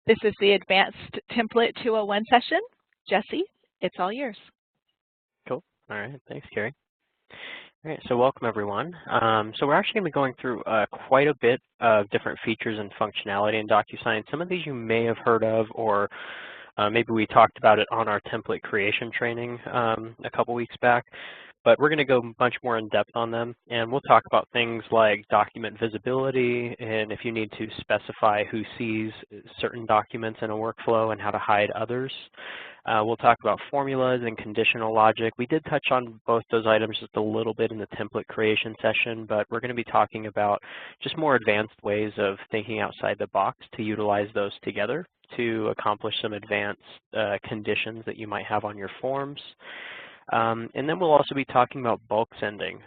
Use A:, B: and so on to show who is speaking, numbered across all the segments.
A: This is the Advanced Template 201 session. Jesse, it's all yours.
B: Cool. All right. Thanks, Carrie. All right. So welcome, everyone. So we're actually going to be going through quite a bit of different features and functionality in DocuSign. Some of these you may have heard of, or maybe we talked about it on our template creation training a couple weeks back. But we're going to go much more in depth on them, and we'll talk about things like document visibility, and if you need to specify who sees certain documents in a workflow and how to hide others. We'll talk about formulas and conditional logic. We did touch on both those items just a little bit in the template creation session, but we're going to be talking about just more advanced ways of thinking outside the box to utilize those together to accomplish some advanced conditions that you might have on your forms. And then we'll also be talking about bulk sending,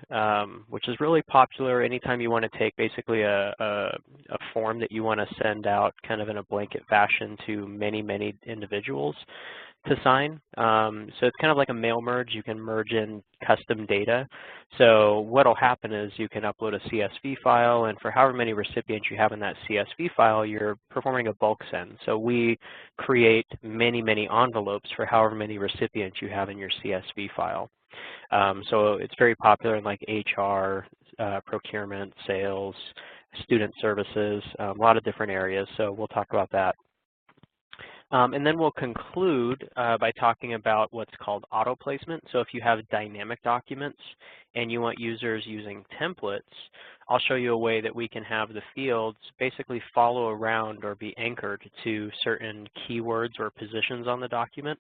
B: which is really popular anytime you want to take basically a form that you want to send out kind of in a blanket fashion to many individuals to sign. So it's kind of like a mail merge. You can merge in custom data. So what will happen is you can upload a CSV file, and for however many recipients you have in that CSV file, you're performing a bulk send. So we create many envelopes for however many recipients you have in your CSV file. So it's very popular in like HR, procurement, sales, student services, a lot of different areas. So we'll talk about that. And then we'll conclude by talking about what's called auto placement. So if you have dynamic documents and you want users using templates, I'll show you a way that we can have the fields basically follow around or be anchored to certain keywords or positions on the document.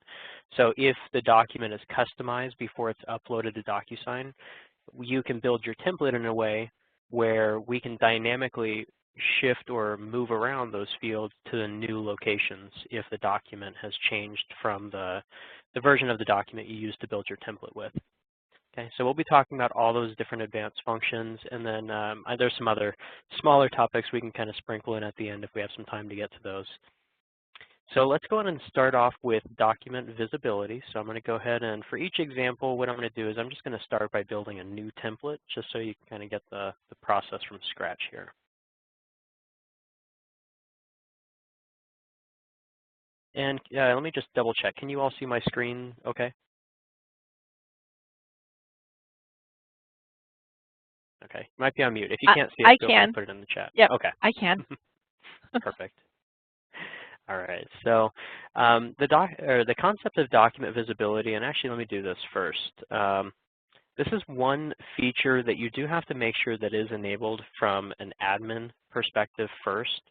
B: So if the document is customized before it's uploaded to DocuSign, you can build your template in a way where we can dynamically shift or move around those fields to the new locations if the document has changed from the version of the document you used to build your template with. Okay, so we'll be talking about all those different advanced functions, and then there's some other smaller topics we can kind of sprinkle in at the end if we have some time to get to those. So let's go ahead and start off with document visibility. So I'm going to go ahead and for each example, what I'm going to do is I'm just going to start by building a new template just so you can kind of get the process from scratch here. And let me just double check. Can you all see my screen okay? Okay, you might be on mute. If you can't see it, feel free to put it in the chat.
A: Yep,
B: okay.
A: I can.
B: Perfect. All right, so the concept of document visibility, and actually let me do this first. This is one feature that you do have to make sure that is enabled from an admin perspective first.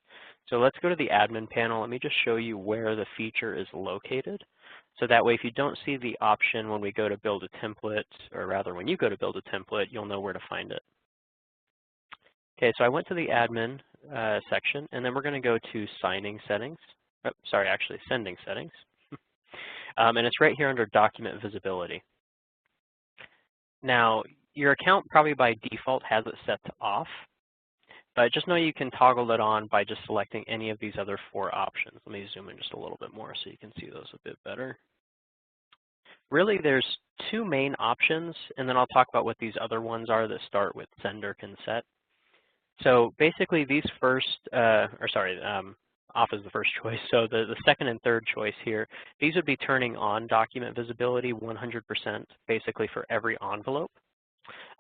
B: So let's go to the admin panel. Let me just show you where the feature is located. So that way, if you don't see the option when we go to build a template, or rather when you go to build a template, you'll know where to find it. Okay, so I went to the admin section, and then we're going to go to signing settings. Oh, sorry, actually sending settings. And it's right here under document visibility. Now, your account probably by default has it set to off, but just know you can toggle it on by just selecting any of these other 4 options. Let me zoom in just a little bit more so you can see those a bit better. Really, there's 2 main options, and then I'll talk about what these other ones are that start with send or can set. So basically, these off is the first choice. So the second and third choice here, these would be turning on document visibility 100% basically for every envelope.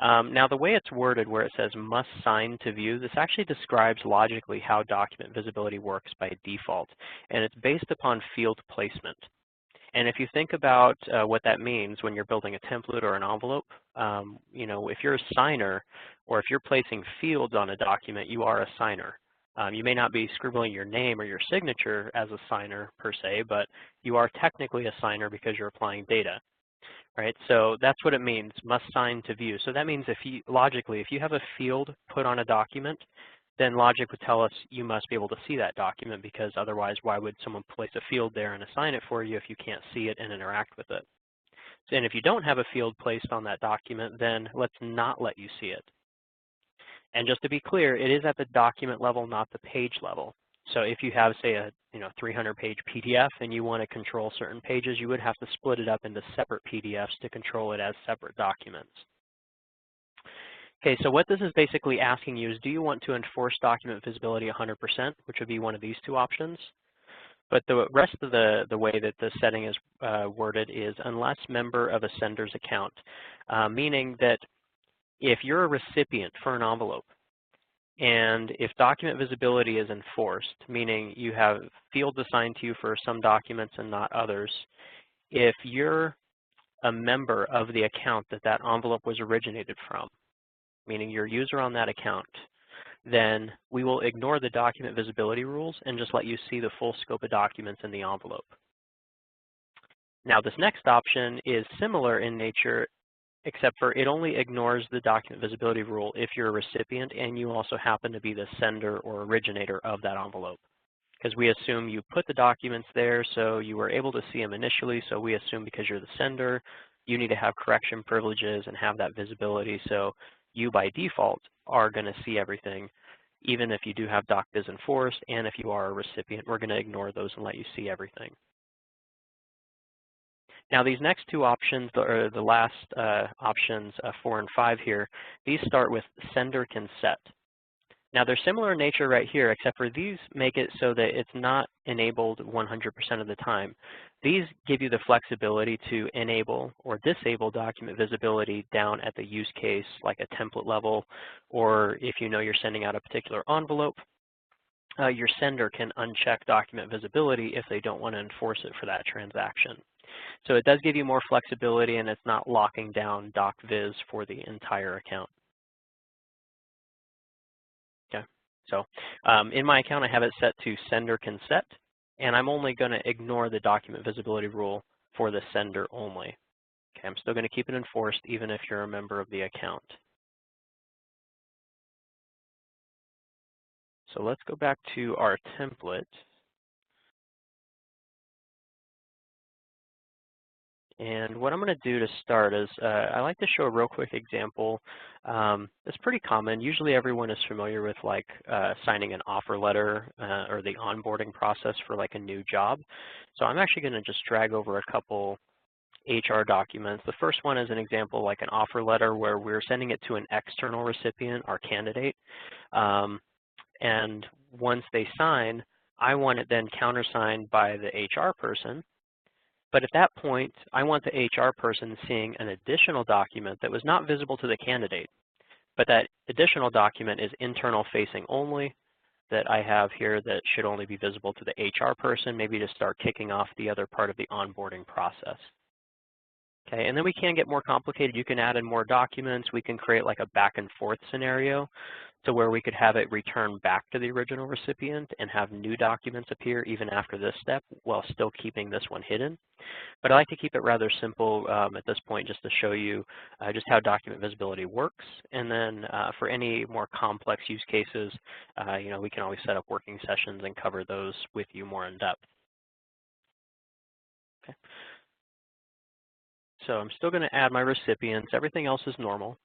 B: Now the way it's worded where it says must sign to view, this actually describes logically how document visibility works by default, and it's based upon field placement. And if you think about what that means when you're building a template or an envelope, you know, if you're a signer or if you're placing fields on a document, you are a signer. You may not be scribbling your name or your signature as a signer per se, but you are technically a signer because you're applying data. Right, so that's what it means, must sign to view. So that means logically, if you have a field put on a document, then logic would tell us you must be able to see that document, because otherwise why would someone place a field there and assign it for you if you can't see it and interact with it? And if you don't have a field placed on that document, then let's not let you see it. And just to be clear, it is at the document level, not the page level. So if you have, say, a 300-page PDF and you want to control certain pages, you would have to split it up into separate PDFs to control it as separate documents. Okay, so what this is basically asking you is, do you want to enforce document visibility 100%, which would be one of these 2 options? But the rest of the way that the setting is worded is unless member of a sender's account, meaning that if you're a recipient for an envelope, and if document visibility is enforced, meaning you have fields assigned to you for some documents and not others, if you're a member of the account that that envelope was originated from, meaning you're a user on that account, then we will ignore the document visibility rules and just let you see the full scope of documents in the envelope. Now, this next option is similar in nature, except for it only ignores the document visibility rule if you're a recipient and you also happen to be the sender or originator of that envelope. Because we assume you put the documents there so you were able to see them initially, so we assume because you're the sender, you need to have correction privileges and have that visibility, so you by default are going to see everything, even if you do have DocViz enforced, and if you are a recipient, we're going to ignore those and let you see everything. Now these next two options, or the last options, 4 and 5 here, these start with sender can set. Now they're similar in nature right here, except for these make it so that it's not enabled 100% of the time. These give you the flexibility to enable or disable document visibility down at the use case, like a template level, or if you know you're sending out a particular envelope, your sender can uncheck document visibility if they don't want to enforce it for that transaction. So it does give you more flexibility, and it's not locking down DocViz for the entire account. Okay, so in my account, I have it set to sender can set, and I'm only going to ignore the document visibility rule for the sender only. Okay, I'm still going to keep it enforced even if you're a member of the account. So let's go back to our template. And what I'm going to do to start is I like to show a real quick example. It's pretty common. Usually everyone is familiar with like signing an offer letter or the onboarding process for like a new job. So I'm actually going to just drag over a couple HR documents. The first one is an example like an offer letter where we're sending it to an external recipient, our candidate. And once they sign, I want it then countersigned by the HR person. But at that point, I want the HR person seeing an additional document that was not visible to the candidate, but that additional document is internal facing only that I have here that should only be visible to the HR person, maybe to start kicking off the other part of the onboarding process. Okay, and then we can get more complicated. You can add in more documents. We can create like a back and forth scenario to where we could have it return back to the original recipient and have new documents appear even after this step while still keeping this one hidden. But I like to keep it rather simple at this point just to show you just how document visibility works. And then for any more complex use cases, you know, we can always set up working sessions and cover those with you more in depth. Okay. So I'm still going to add my recipients. Everything else is normal.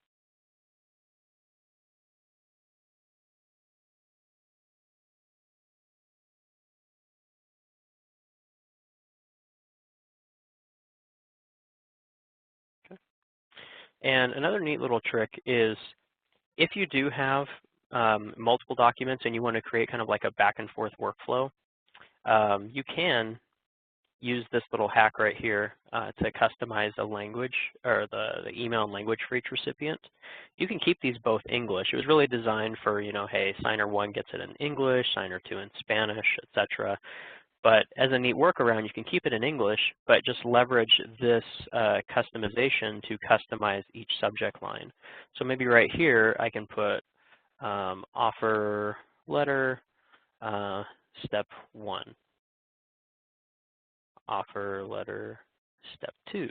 B: Okay. And another neat little trick is if you do have multiple documents and you want to create kind of like a back and forth workflow, you can use this little hack right here to customize a language or the email and language for each recipient. You can keep these both English. It was really designed for, you know, hey, signer 1 gets it in English, signer 2 in Spanish, etc. But as a neat workaround, you can keep it in English, but just leverage this customization to customize each subject line. So maybe right here, I can put offer letter step 1. Offer letter step 2.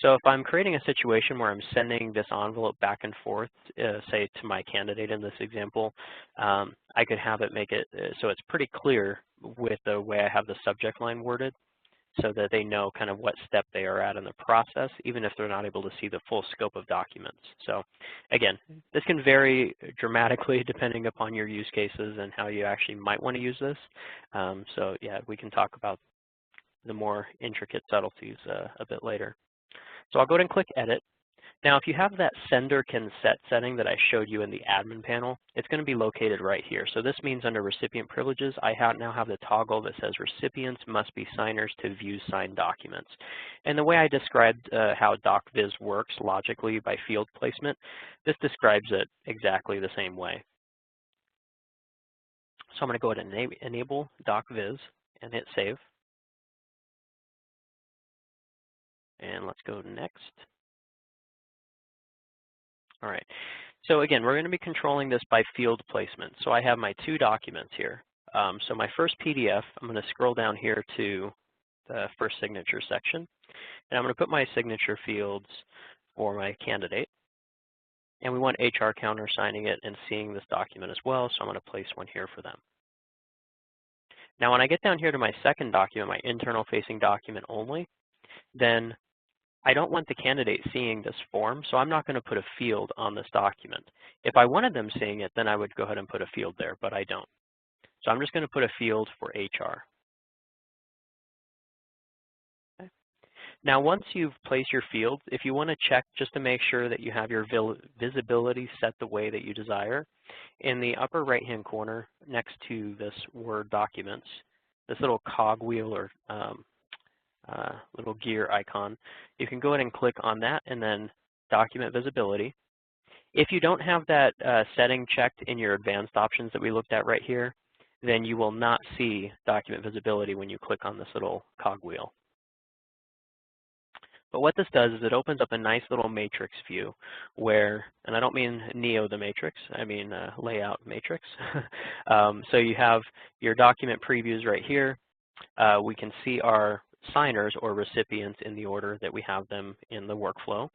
B: So if I'm creating a situation where I'm sending this envelope back and forth, say to my candidate in this example, I could have it make it so it's pretty clear with the way I have the subject line worded so that they know kind of what step they are at in the process, even if they're not able to see the full scope of documents. So again, this can vary dramatically depending upon your use cases and how you actually might want to use this. So yeah, we can talk about the more intricate subtleties a bit later. So I'll go ahead and click Edit. Now, if you have that sender can set setting that I showed you in the admin panel, it's going to be located right here. So this means under recipient privileges, I now have the toggle that says recipients must be signers to view signed documents. And the way I described how DocViz works logically by field placement, this describes it exactly the same way. So I'm going to go ahead and enable DocViz and hit save. And let's go next. All right. So again, we're going to be controlling this by field placement. So I have my 2 documents here. So my first PDF, I'm going to scroll down here to the first signature section. And I'm going to put my signature fields for my candidate. And we want HR counter signing it and seeing this document as well. So I'm going to place one here for them. Now when I get down here to my second document, my internal facing document only, then I don't want the candidate seeing this form, so I'm not going to put a field on this document. If I wanted them seeing it, then I would go ahead and put a field there, but I don't. So I'm just going to put a field for HR. Okay. Now, once you've placed your fields, if you want to check just to make sure that you have your visibility set the way that you desire, in the upper right-hand corner next to this Word documents, this little cogwheel or little gear icon, you can go ahead and click on that and then document visibility. If you don't have that setting checked in your advanced options that we looked at right here, then you will not see document visibility when you click on this little cogwheel. But what this does is it opens up a nice little matrix view where, and I don't mean Neo the Matrix, I mean layout matrix. So you have your document previews right here. We can see our signers or recipients in the order that we have them in the workflow.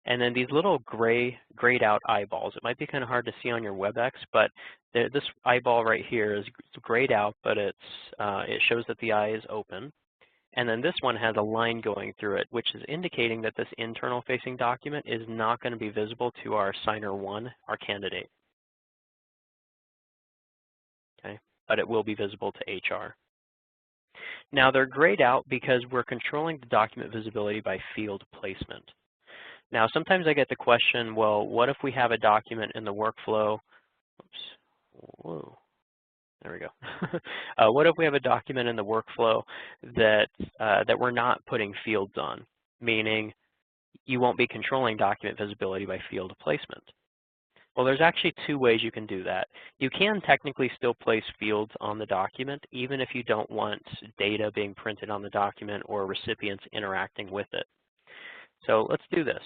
B: And then these little grayed out eyeballs. It might be kind of hard to see on your WebEx, but this eyeball right here is grayed out, but it shows that the eye is open. And then this one has a line going through it, which is indicating that this internal facing document is not going to be visible to our signer 1, our candidate. Okay, but it will be visible to HR. Now they're grayed out because we're controlling the document visibility by field placement. Now sometimes I get the question, well, what if we have a document in the workflow? Oops, whoa, there we go. What if we have a document in the workflow that we're not putting fields on, meaning you won't be controlling document visibility by field placement? Well, there's actually 2 ways you can do that. You can technically still place fields on the document, even if you don't want data being printed on the document or recipients interacting with it. So let's do this.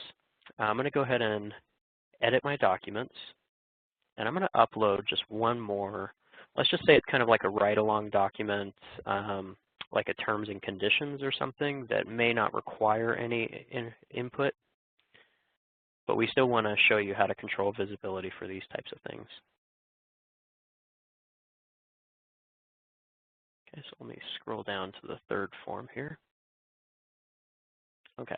B: I'm going to go ahead and edit my documents, and I'm going to upload just one more. Let's just say it's kind of like a ride-along document, like a terms and conditions or something that may not require any input. But we still want to show you how to control visibility for these types of things. Okay, so let me scroll down to the 3rd form here. Okay,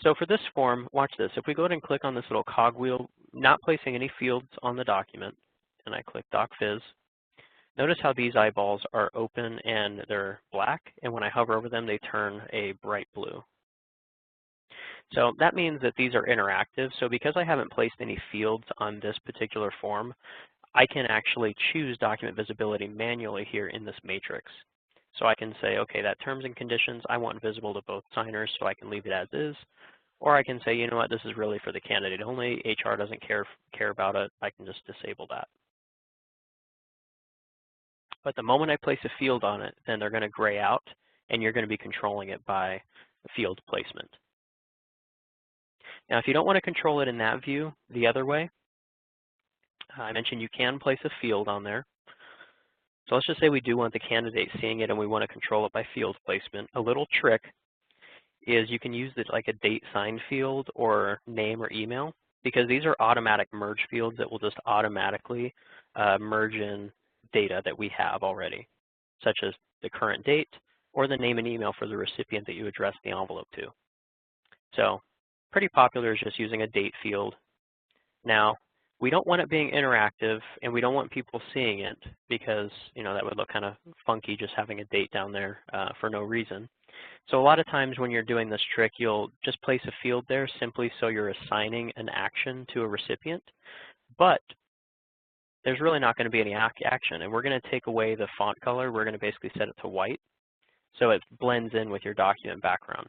B: so for this form, watch this. If we go ahead and click on this little cogwheel, not placing any fields on the document, and I click DocViz, notice how these eyeballs are open and they're black, and when I hover over them, they turn a bright blue. So that means that these are interactive. So because I haven't placed any fields on this particular form, I can actually choose document visibility manually here in this matrix. So I can say, okay, that terms and conditions, I want visible to both signers, so I can leave it as is. Or I can say, you know what, this is really for the candidate only. HR doesn't care about it. I can just disable that. But the moment I place a field on it, then they're going to gray out, and you're going to be controlling it by field placement. Now, if you don't want to control it in that view, the other way, I mentioned you can place a field on there. So let's just say we do want the candidate seeing it and we want to control it by field placement. A little trick is you can use it like a date sign field or name or email, because these are automatic merge fields that will just automatically merge in data that we have already, such as the current date or the name and email for the recipient that you address the envelope to. So pretty popular is just using a date field. Now, we don't want it being interactive, and we don't want people seeing it because, you know, that would look kind of funky just having a date down there for no reason. So a lot of times when you're doing this trick, you'll just place a field there simply so you're assigning an action to a recipient, but there's really not going to be any action, and we're going to take away the font color. We're going to basically set it to white so it blends in with your document background.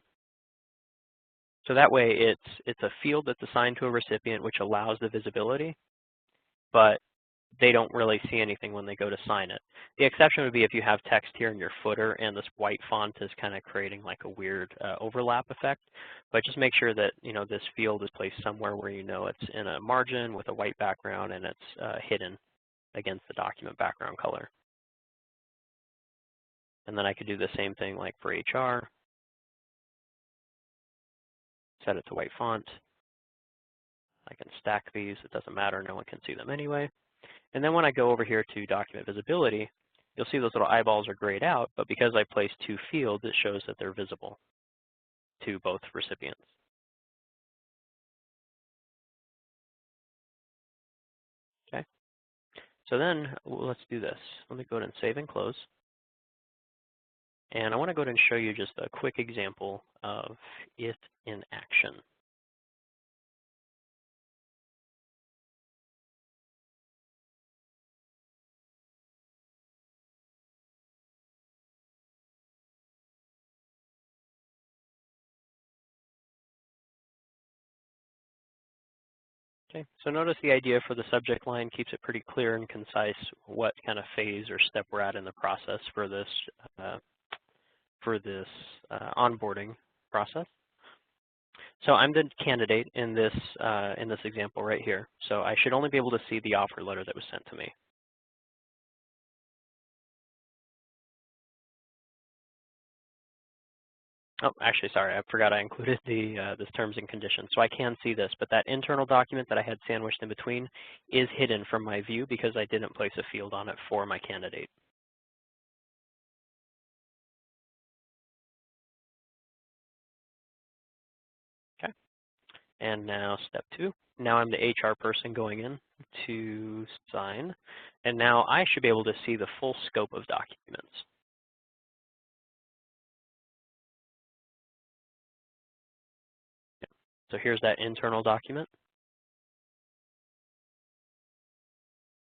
B: So that way it's a field that's assigned to a recipient which allows the visibility, but they don't really see anything when they go to sign it. The exception would be if you have text here in your footer and this white font is kind of creating like a weird overlap effect. But just make sure that this field is placed somewhere where it's in a margin with a white background and it's hidden against the document background color. And then I could do the same thing like for HR. Set it to white font. I can stack these. It doesn't matter. No one can see them anyway. And then when I go over here to document visibility, you'll see those little eyeballs are grayed out, but because I placed two fields, it shows that they're visible to both recipients. Okay. So then let's do this. Let me go ahead and save and close. And I want to go ahead and show you just a quick example of it in action. Okay, so notice the idea for the subject line keeps it pretty clear and concise what kind of phase or step we're at in the process for this onboarding process. So I'm the candidate in this example right here. So I should only be able to see the offer letter that was sent to me. Oh, actually, sorry, I forgot I included this terms and conditions. So I can see this, but that internal document that I had sandwiched in between is hidden from my view because I didn't place a field on it for my candidate. Okay. And now step 2. Now I'm the HR person going in to sign. And now I should be able to see the full scope of documents. So here's that internal document.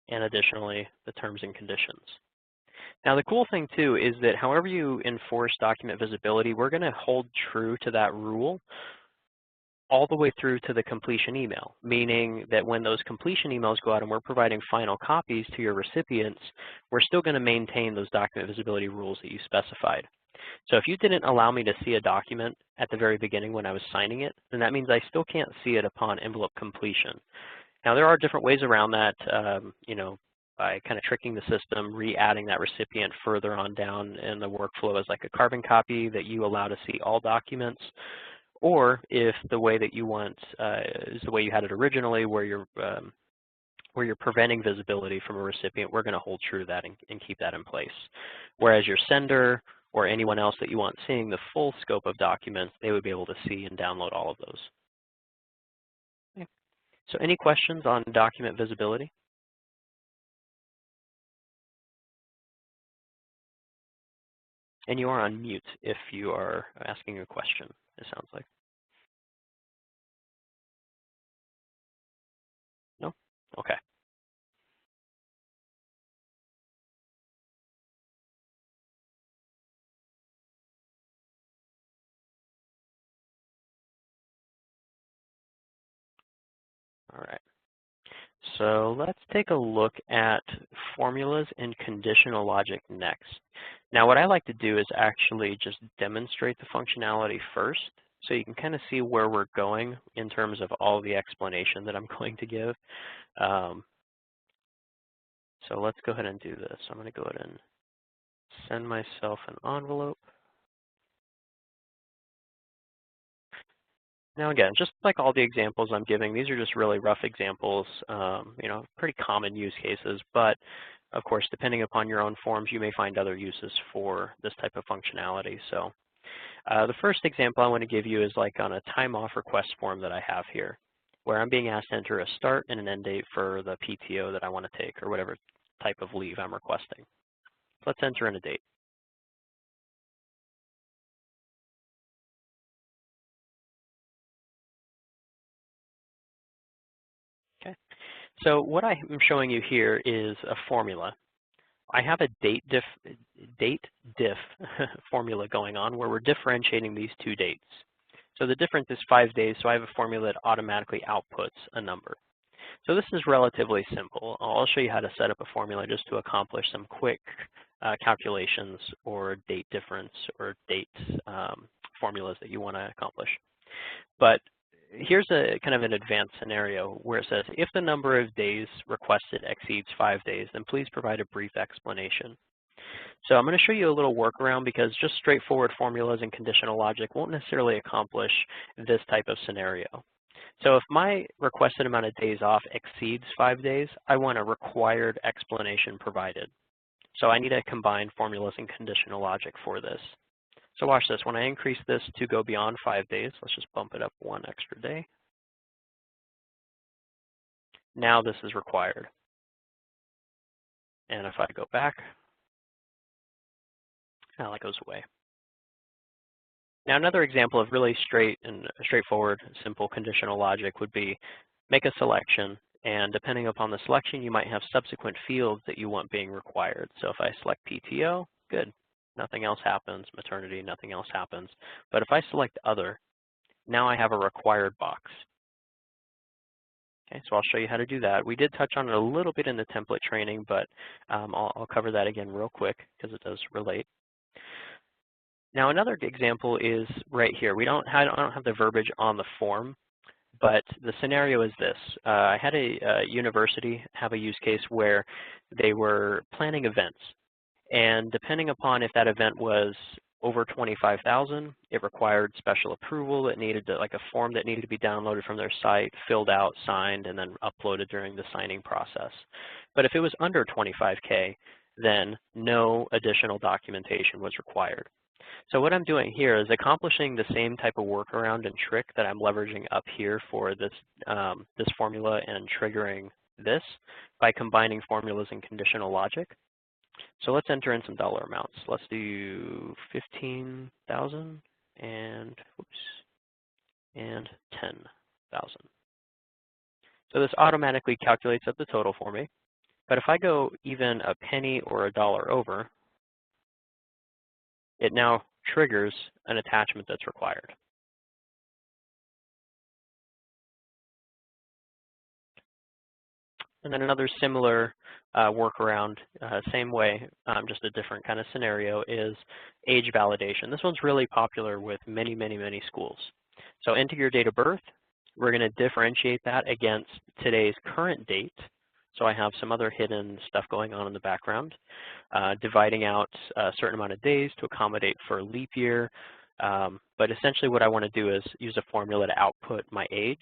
B: And additionally, the terms and conditions. Now the cool thing too is that however you enforce document visibility, we're going to hold true to that rule all the way through to the completion email, meaning that when those completion emails go out and we're providing final copies to your recipients, we're still going to maintain those document visibility rules that you specified. So if you didn't allow me to see a document at the very beginning when I was signing it, then that means I still can't see it upon envelope completion. Now there are different ways around that, by kind of tricking the system, re-adding that recipient further on down in the workflow as like a carbon copy that you allow to see all documents. Or if the way that you want is the way you had it originally, where you're preventing visibility from a recipient, we're going to hold true to that and keep that in place. Whereas your sender or anyone else that you want seeing the full scope of documents, they would be able to see and download all of those. Okay. So any questions on document visibility? And you are on mute if you are asking a question, it sounds like. No? Okay. All right. So let's take a look at formulas and conditional logic next. Now what I like to do is actually just demonstrate the functionality first so you can kind of see where we're going in terms of all the explanation that I'm going to give. So let's go ahead and do this. I'm going to go ahead and send myself an envelope. Now again, just like all the examples I'm giving, these are just really rough examples, pretty common use cases, but of course, depending upon your own forms, you may find other uses for this type of functionality. So the first example I want to give you is like on a time off request form that I have here, where I'm being asked to enter a start and an end date for the PTO that I want to take or whatever type of leave I'm requesting. Let's enter in a date. So what I am showing you here is a formula. I have a date diff formula going on where we're differentiating these two dates. So the difference is 5 days, so I have a formula that automatically outputs a number. So this is relatively simple. I'll show you how to set up a formula just to accomplish some quick calculations or date difference or date formulas that you want to accomplish. But here's a kind of an advanced scenario where it says, if the number of days requested exceeds 5 days, then please provide a brief explanation. So I'm going to show you a little workaround because just straightforward formulas and conditional logic won't necessarily accomplish this type of scenario. So if my requested amount of days off exceeds 5 days, I want a required explanation provided. So I need to combine formulas and conditional logic for this. So watch this. When I increase this to go beyond 5 days, let's just bump it up 1 extra day. Now this is required. And if I go back, now that goes away. Now another example of really straightforward, simple conditional logic would be make a selection, and depending upon the selection, you might have subsequent fields that you want being required. So if I select PTO, good. Nothing else happens. Maternity, nothing else happens. But if I select other, now I have a required box. Okay, so I'll show you how to do that. We did touch on it a little bit in the template training, but I'll cover that again real quick because it does relate. Now another example is right here. I don't have the verbiage on the form, but the scenario is this. I had a university have a use case where they were planning events. And depending upon if that event was over 25,000, it required special approval. It needed like a form that needed to be downloaded from their site, filled out, signed, and then uploaded during the signing process. But if it was under 25K, then no additional documentation was required. So what I'm doing here is accomplishing the same type of workaround and trick that I'm leveraging up here for this, this formula and triggering this by combining formulas and conditional logic. So let's enter in some dollar amounts. Let's do 15,000 and 10,000. So this automatically calculates up the total for me. But if I go even a penny or a dollar over, it now triggers an attachment that's required. And then another similar workaround, same way, just a different kind of scenario, is age validation. This one's really popular with many, many, many schools. So enter your date of birth. We're going to differentiate that against today's current date. So I have some other hidden stuff going on in the background, dividing out a certain amount of days to accommodate for leap year. But essentially what I want to do is use a formula to output my age.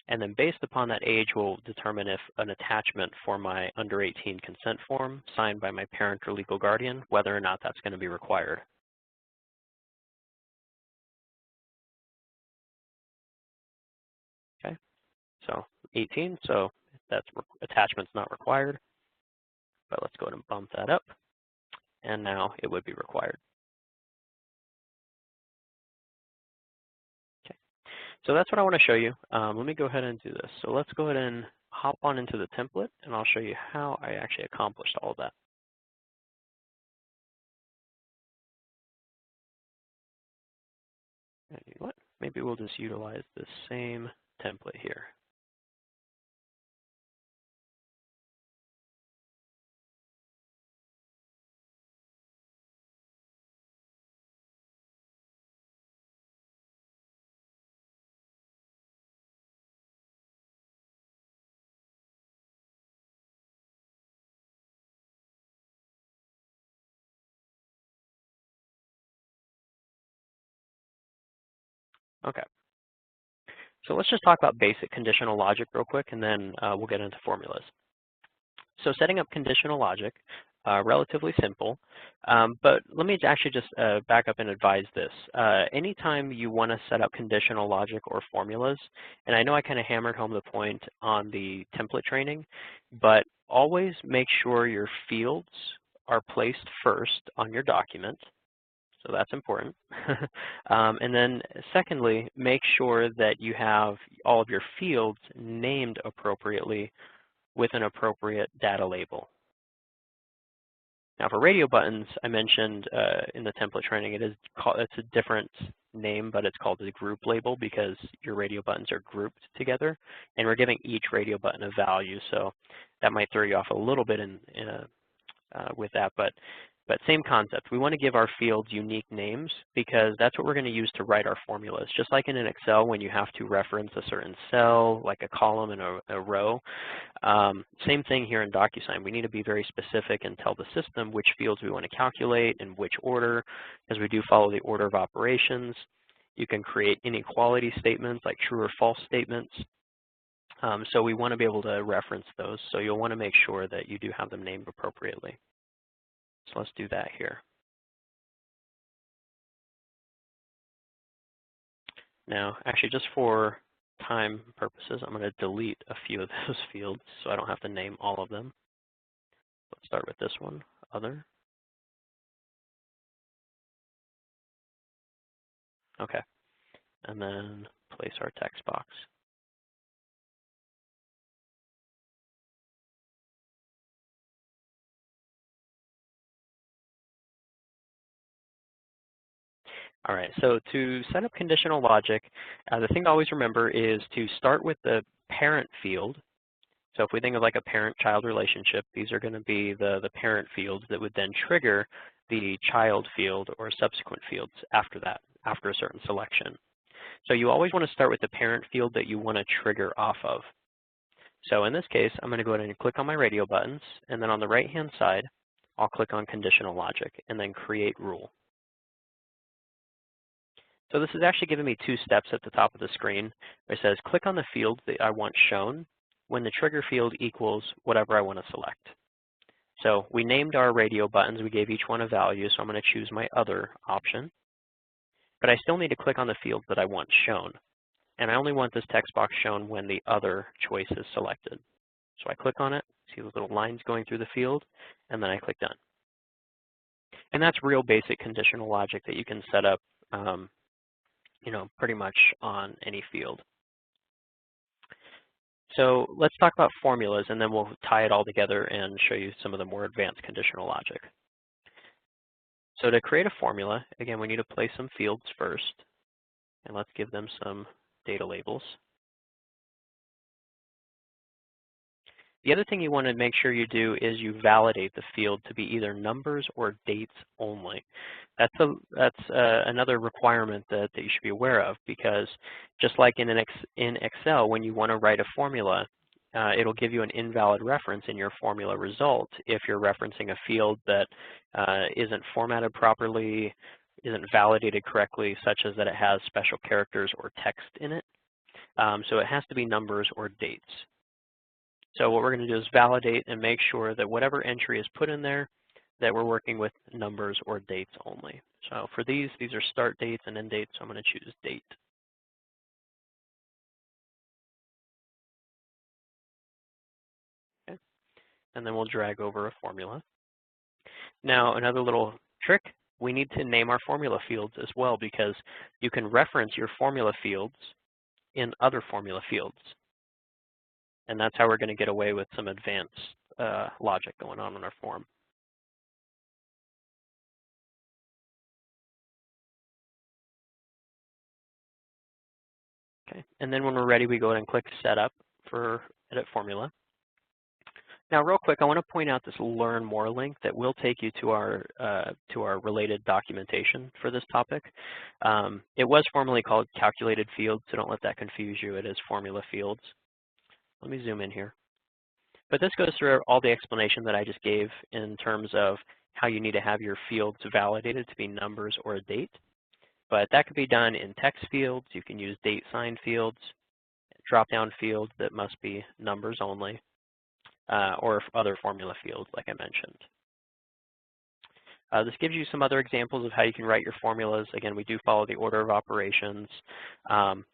B: And then based upon that age, we'll determine if an attachment for my under 18 consent form signed by my parent or legal guardian, whether or not that's going to be required. Okay, so 18, so that's attachment's not required. But let's go ahead and bump that up. And now it would be required. Okay, so that's what I want to show you. Let me go ahead and do this. So let's go ahead and hop on into the template, and I'll show you how I actually accomplished all of that. And you know what? Maybe we'll just utilize the same template here. Okay. So let's just talk about basic conditional logic real quick, and then we'll get into formulas. So setting up conditional logic, relatively simple, but let me actually just back up and advise this. Anytime you want to set up conditional logic or formulas, and I know I kind of hammered home the point on the template training, but always make sure your fields are placed first on your document. So that's important. And then secondly, make sure that you have all of your fields named appropriately with an appropriate data label. Now for radio buttons, I mentioned in the template training, it's a different name, but it's called a group label because your radio buttons are grouped together, and we're giving each radio button a value, so that might throw you off a little bit with that, but same concept. We want to give our fields unique names because that's what we're going to use to write our formulas. Just like in an Excel, when you have to reference a certain cell, like a column and a row, same thing here in DocuSign. We need to be very specific and tell the system which fields we want to calculate in which order, as we do follow the order of operations. You can create inequality statements like true or false statements. So we want to be able to reference those. So you'll want to make sure that you do have them named appropriately. So let's do that here. Now, actually, just for time purposes, I'm going to delete a few of those fields so I don't have to name all of them. Let's start with this one, other. Okay, and then place our text box. All right, so to set up conditional logic, the thing to always remember is to start with the parent field. So if we think of like a parent-child relationship, these are going to be the parent fields that would then trigger the child field or subsequent fields after that, after a certain selection. So you always want to start with the parent field that you want to trigger off of. So in this case, I'm going to go ahead and click on my radio buttons, and then on the right-hand side, I'll click on conditional logic and then create rule. So this is actually giving me two steps at the top of the screen. It says click on the field that I want shown when the trigger field equals whatever I want to select. So we named our radio buttons. We gave each one a value, so I'm going to choose my other option. But I still need to click on the field that I want shown. And I only want this text box shown when the other choice is selected. So I click on it, see those little lines going through the field, and then I click Done. And that's real basic conditional logic that you can set up pretty much on any field. So let's talk about formulas, and then we'll tie it all together and show you some of the more advanced conditional logic. So to create a formula, again, we need to place some fields first, and let's give them some data labels. The other thing you want to make sure you do is you validate the field to be either numbers or dates only. That's another requirement that you should be aware of, because just like in Excel, when you want to write a formula, it'll give you an invalid reference in your formula result if you're referencing a field that isn't formatted properly, isn't validated correctly, such as that it has special characters or text in it. So it has to be numbers or dates. So what we're going to do is validate and make sure that whatever entry is put in there, that we're working with numbers or dates only. So for these are start dates and end dates, so I'm going to choose date. Okay. And then we'll drag over a formula. Now another little trick, we need to name our formula fields as well, because you can reference your formula fields in other formula fields. And that's how we're going to get away with some advanced logic going on in our form. Okay, and then when we're ready, we go ahead and click Setup for Edit Formula. Now, real quick, I want to point out this Learn More link that will take you to our related documentation for this topic. It was formerly called Calculated Fields, so don't let that confuse you. It is Formula Fields. Let me zoom in here. But this goes through all the explanation that I just gave in terms of how you need to have your fields validated to be numbers or a date. But that could be done in text fields. You can use date sign fields, drop-down fields that must be numbers only, or other formula fields like I mentioned. This gives you some other examples of how you can write your formulas. Again, we do follow the order of operations.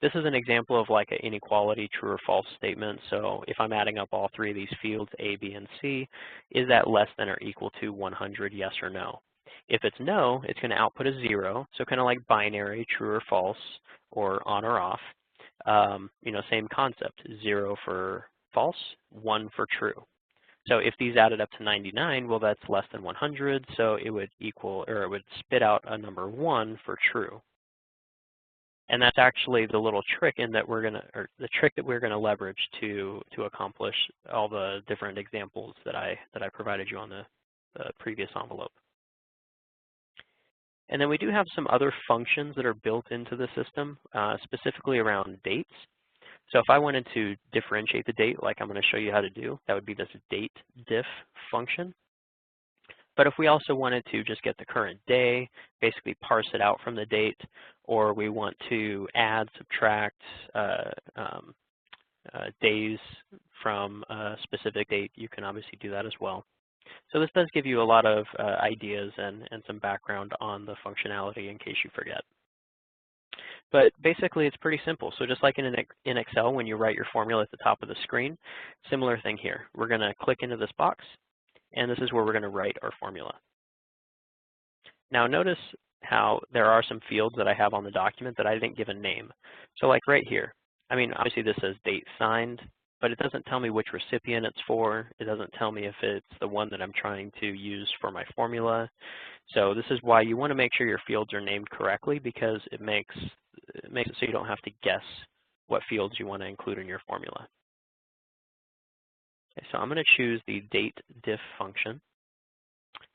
B: This is an example of like an inequality true or false statement. So if I'm adding up all three of these fields, A, B, and C, is that less than or equal to 100, yes or no? If it's no, it's going to output a 0, so kind of like binary, true or false, or on or off. Same concept, 0 for false, 1 for true. So if these added up to 99, well, that's less than 100, so it would equal, or it would spit out a number 1 for true. And that's actually the little trick in that we're gonna, or the trick that we're gonna leverage to accomplish all the different examples that I provided you on the previous envelope. And then we do have some other functions that are built into the system, specifically around dates. So if I wanted to differentiate the date, like I'm going to show you how to do, that would be this date diff function. But if we also wanted to just get the current day, basically parse it out from the date, or we want to add, subtract days from a specific date, you can obviously do that as well. So this does give you a lot of ideas and some background on the functionality in case you forget. But basically, it's pretty simple. So just like in Excel, when you write your formula at the top of the screen, similar thing here. We're going to click into this box, and this is where we're going to write our formula. Now notice how there are some fields that I have on the document that I didn't give a name. So like right here, I mean, obviously this says date signed, but it doesn't tell me which recipient it's for. It doesn't tell me if it's the one that I'm trying to use for my formula. So this is why you want to make sure your fields are named correctly, because it makes it so you don't have to guess what fields you want to include in your formula. Okay, so I'm going to choose the date diff function,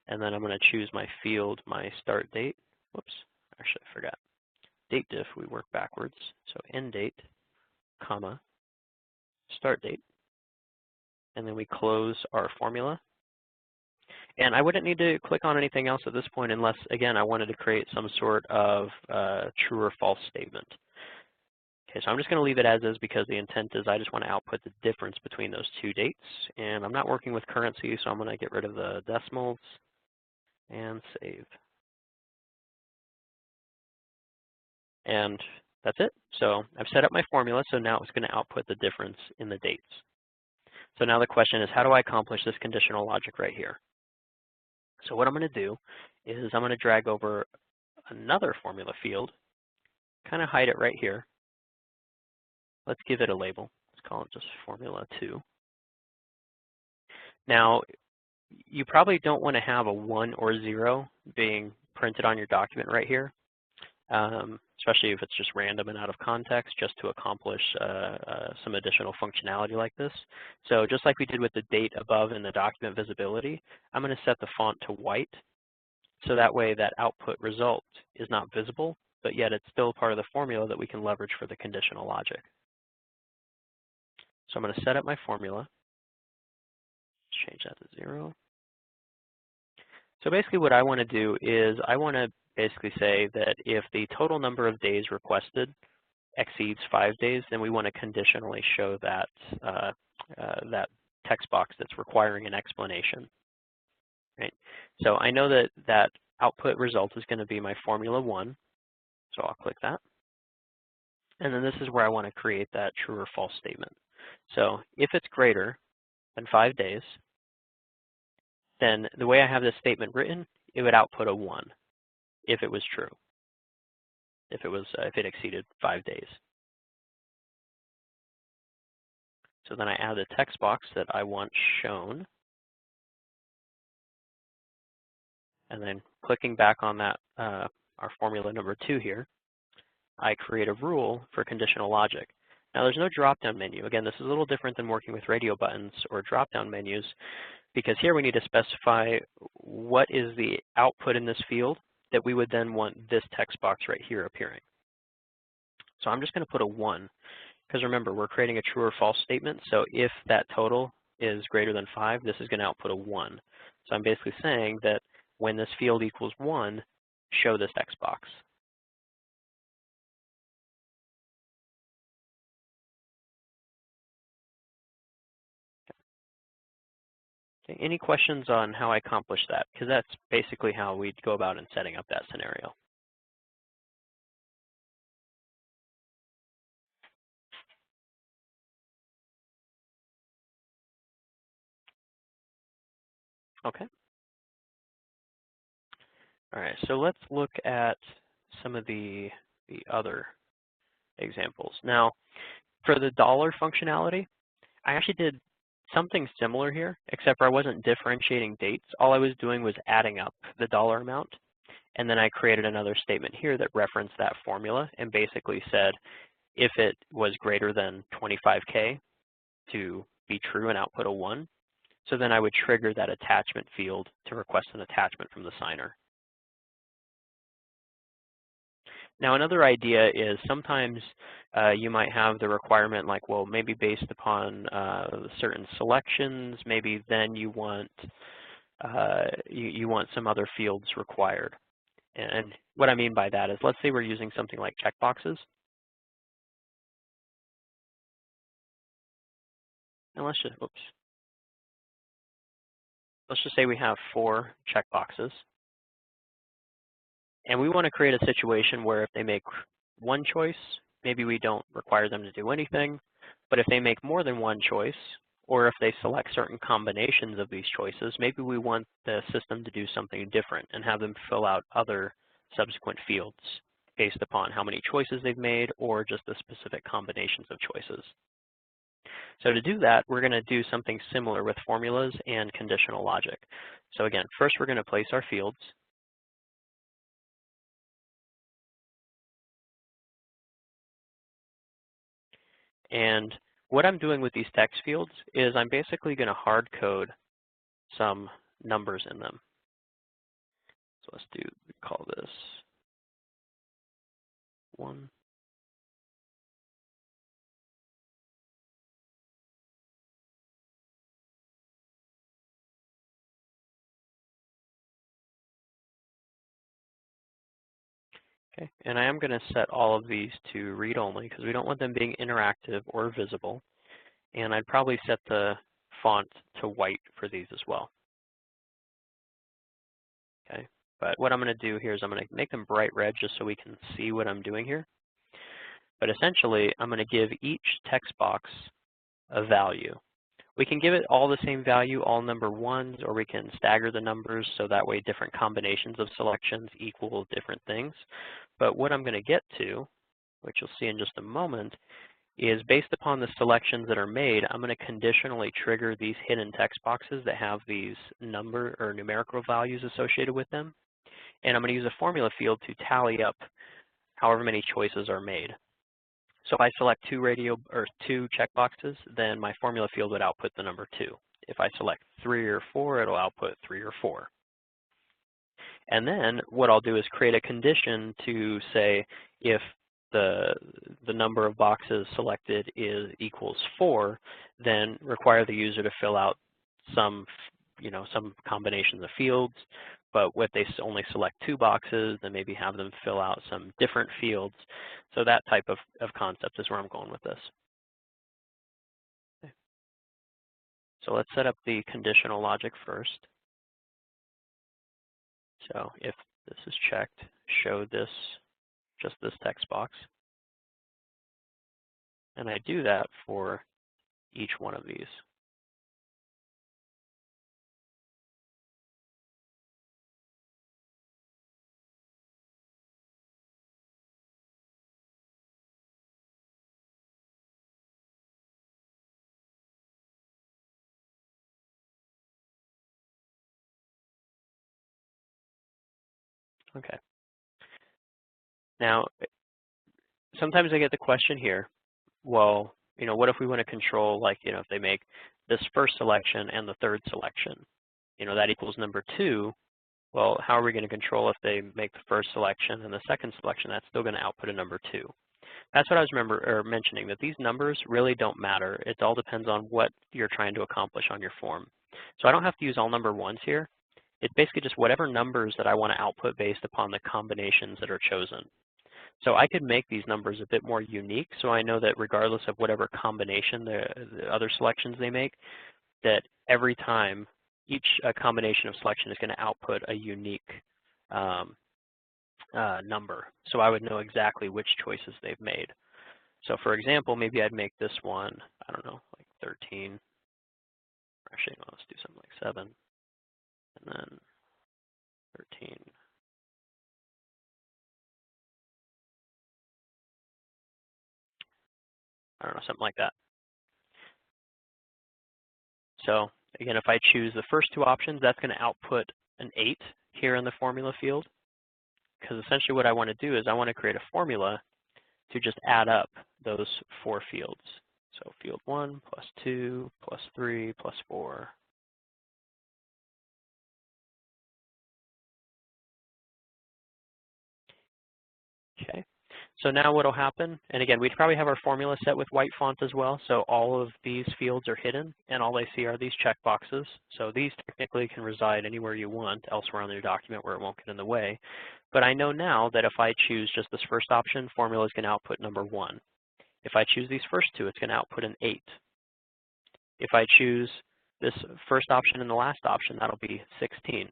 B: and then I'm going to choose my field, my start date. Whoops, actually I forgot. Date diff, we work backwards. So end date, comma, start date, and then we close our formula. And I wouldn't need to click on anything else at this point unless, again, I wanted to create some sort of true or false statement. Okay, so I'm just going to leave it as is because the intent is I just want to output the difference between those two dates. And I'm not working with currency, so I'm going to get rid of the decimals and save. And that's it. So I've set up my formula, so now it's going to output the difference in the dates. So now the question is, how do I accomplish this conditional logic right here? So what I'm going to do is I'm going to drag over another formula field, kind of hide it right here. Let's give it a label. Let's call it just formula 2. Now, you probably don't want to have a 1 or 0 being printed on your document right here, especially if it's just random and out of context, just to accomplish some additional functionality like this. So just like we did with the date above in the document visibility, I'm going to set the font to white, so that way that output result is not visible, but yet it's still part of the formula that we can leverage for the conditional logic. So I'm going to set up my formula. Change that to 0. So basically what I want to do is I want to basically say that if the total number of days requested exceeds 5 days, then we want to conditionally show that, that text box that's requiring an explanation. Right? So I know that that output result is going to be my formula 1, so I'll click that. And then this is where I want to create that true or false statement. So if it's greater than 5 days, then the way I have this statement written, it would output a 1 if it was true, if it exceeded 5 days. So then I add the text box that I want shown, and then clicking back on that, our formula number 2 here, I create a rule for conditional logic. Now there's no drop-down menu. Again, this is a little different than working with radio buttons or drop-down menus, because here we need to specify what is the output in this field that we would then want this text box right here appearing. So I'm just going to put a 1, because remember, we're creating a true or false statement. So if that total is greater than 5, this is going to output a 1. So I'm basically saying that when this field equals 1, show this text box. Okay, any questions on how I accomplish that? Because that's basically how we'd go about in setting up that scenario. Okay. All right, so let's look at some of the other examples. Now, for the dollar functionality, I actually did something similar here, except for I wasn't differentiating dates. All I was doing was adding up the dollar amount, and then I created another statement here that referenced that formula and basically said if it was greater than 25K to be true and output a 1, so then I would trigger that attachment field to request an attachment from the signer. Now another idea is sometimes you might have the requirement like, well, maybe based upon certain selections, maybe then you want you want some other fields required. And what I mean by that is, let's say we're using something like checkboxes. And let's just say we have 4 checkboxes. And we want to create a situation where if they make one choice, maybe we don't require them to do anything. But if they make more than one choice, or if they select certain combinations of these choices, maybe we want the system to do something different and have them fill out other subsequent fields based upon how many choices they've made or just the specific combinations of choices. So to do that, we're going to do something similar with formulas and conditional logic. So again, first we're going to place our fields. And what I'm doing with these text fields is I'm basically going to hard code some numbers in them. So let's call this 1. Okay, and I am going to set all of these to read only because we don't want them being interactive or visible. And I'd probably set the font to white for these as well. Okay, but what I'm going to do here is I'm going to make them bright red just so we can see what I'm doing here. But essentially, I'm going to give each text box a value. We can give it all the same value, all number 1s, or we can stagger the numbers so that way different combinations of selections equal different things. But what I'm going to get to, which you'll see in just a moment, is based upon the selections that are made, I'm going to conditionally trigger these hidden text boxes that have these number or numerical values associated with them. And I'm going to use a formula field to tally up however many choices are made. So if I select 2 checkboxes, then my formula field would output the number 2. If I select 3 or 4, it'll output 3 or 4. And then what I'll do is create a condition to say if the number of boxes selected equals 4, then require the user to fill out some combinations of fields. But if they only select 2 boxes, then maybe have them fill out some different fields. So that type of concept is where I'm going with this. Okay. So let's set up the conditional logic first. So if this is checked, show this, just this text box. And I do that for each one of these. Okay. Now, sometimes I get the question here, well, what if we want to control, like, if they make this first selection and the third selection, that equals number 2. Well, how are we going to control if they make the first selection and the second selection? That's still going to output a number 2. That's what I was mentioning, that these numbers really don't matter. It all depends on what you're trying to accomplish on your form. So I don't have to use all number 1s here. It's basically just whatever numbers that I want to output based upon the combinations that are chosen. So I could make these numbers a bit more unique, so I know that regardless of whatever combination the other selections they make, that every time each combination of selection is going to output a unique number. So I would know exactly which choices they've made. So for example, maybe I'd make this one, I don't know, like 13. Actually, no, let's do something like 7. And then 13. I don't know, something like that. So again, if I choose the first two options, that's going to output an 8 here in the formula field, because essentially what I want to do is I want to create a formula to just add up those 4 fields. So field 1 plus 2 plus 3 plus 4. Okay. So now what will happen, and again, we'd probably have our formula set with white font as well, so all of these fields are hidden, and all they see are these checkboxes. So these technically can reside anywhere you want, elsewhere on your document where it won't get in the way. But I know now that if I choose just this first option, formula is going to output number 1. If I choose these first two, it's going to output an 8. If I choose this first option and the last option, that'll be 16.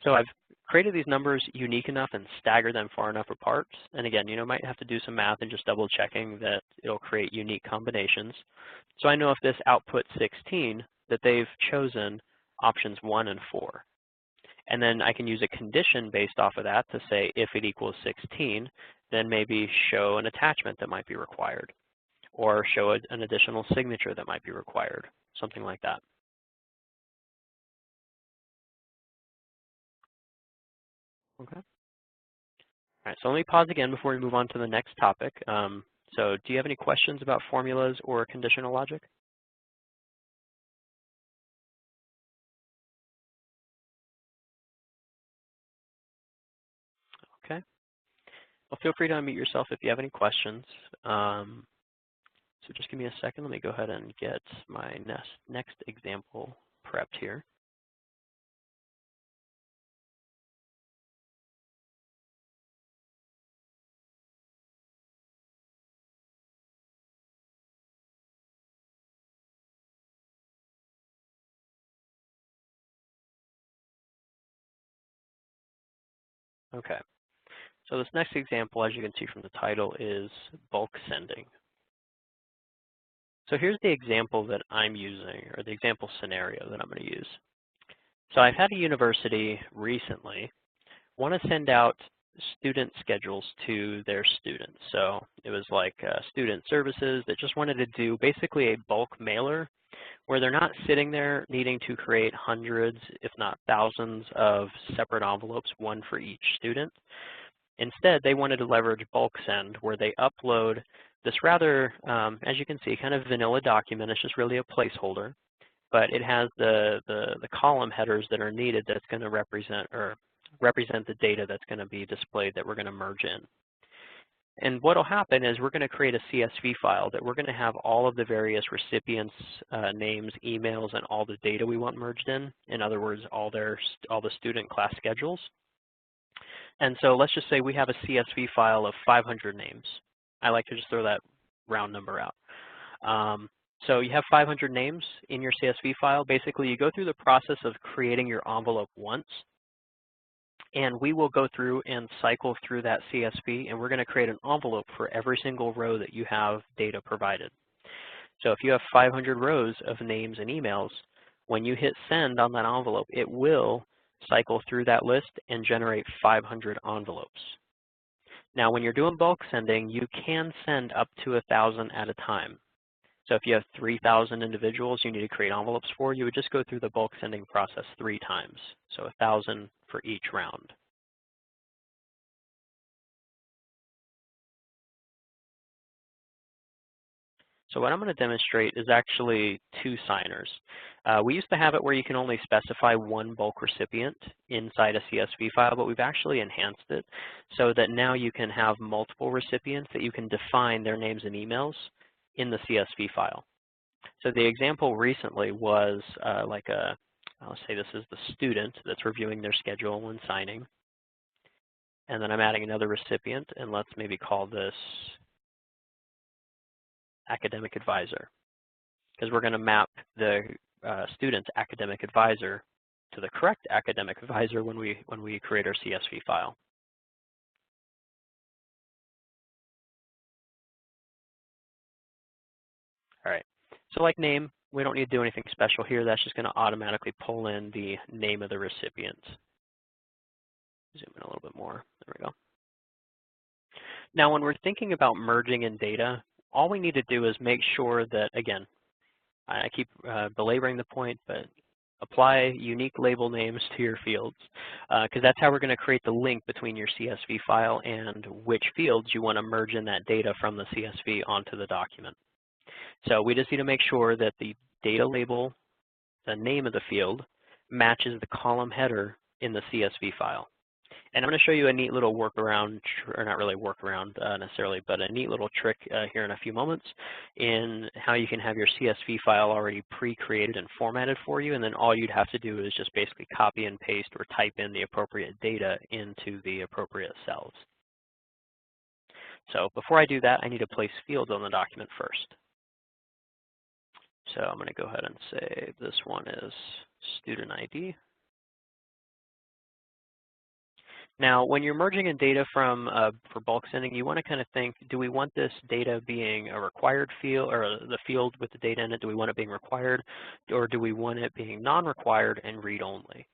B: So I've created these numbers unique enough and staggered them far enough apart. And again, you might have to do some math and just double checking that it'll create unique combinations. So I know if this outputs 16, that they've chosen options 1 and 4. And then I can use a condition based off of that to say if it equals 16, then maybe show an attachment that might be required, or show an additional signature that might be required, something like that. Okay. All right, so let me pause again before we move on to the next topic. So do you have any questions about formulas or conditional logic? Okay. Well, feel free to unmute yourself if you have any questions. So just give me a second. Let me go ahead and get my next example prepped here. Okay. So this next example, as you can see from the title, is bulk sending. So here's the example that I'm using, or the example scenario that I'm going to use. So I've had a university recently want to send out student schedules to their students. So it was like student services that just wanted to do basically a bulk mailer where they're not sitting there needing to create hundreds, if not thousands, of separate envelopes, one for each student. Instead, they wanted to leverage bulk send, where they upload this rather, as you can see, kind of vanilla document. It's just really a placeholder, but it has the column headers that are needed that's going to represent the data that's going to be displayed that we're going to merge in. And what will happen is we're going to create a CSV file that we're going to have all of the various recipients' names, emails, and all the data we want merged in. In other words, all the student class schedules. And so let's just say we have a CSV file of 500 names. I like to just throw that round number out. So you have 500 names in your CSV file. Basically, you go through the process of creating your envelope once, and we will go through and cycle through that CSV, and we're going to create an envelope for every single row that you have data provided. So if you have 500 rows of names and emails, when you hit send on that envelope, it will cycle through that list and generate 500 envelopes. Now, when you're doing bulk sending, you can send up to 1,000 at a time. So if you have 3,000 individuals you need to create envelopes for, you would just go through the bulk sending process 3 times. So 1,000 for each round. So what I'm going to demonstrate is actually 2 signers. We used to have it where you can only specify 1 bulk recipient inside a CSV file, but we've actually enhanced it so that now you can have multiple recipients that you can define their names and emails in the CSV file. So the example recently was I'll say this is the student that's reviewing their schedule and signing. And then I'm adding another recipient, and let's maybe call this academic advisor, because we're going to map the student's academic advisor to the correct academic advisor when we create our CSV file. All right, so like name, we don't need to do anything special here. That's just going to automatically pull in the name of the recipient. Zoom in a little bit more. There we go. Now, when we're thinking about merging in data, all we need to do is make sure that, again, I keep belaboring the point, but apply unique label names to your fields, because that's how we're going to create the link between your CSV file and which fields you want to merge in that data from the CSV onto the document. So we just need to make sure that the data label, the name of the field, matches the column header in the CSV file. And I'm going to show you a neat little workaround, or not really workaround necessarily, but a neat little trick here in a few moments in how you can have your CSV file already pre-created and formatted for you, and then all you'd have to do is just basically copy and paste or type in the appropriate data into the appropriate cells. So before I do that, I need to place fields on the document first. So I'm going to go ahead and say this one is student ID. Now, when you're merging in data from for bulk sending, you want to kind of think, do we want this data being a required field, or the field with the data in it, do we want it being required, or do we want it being non-required and read-only?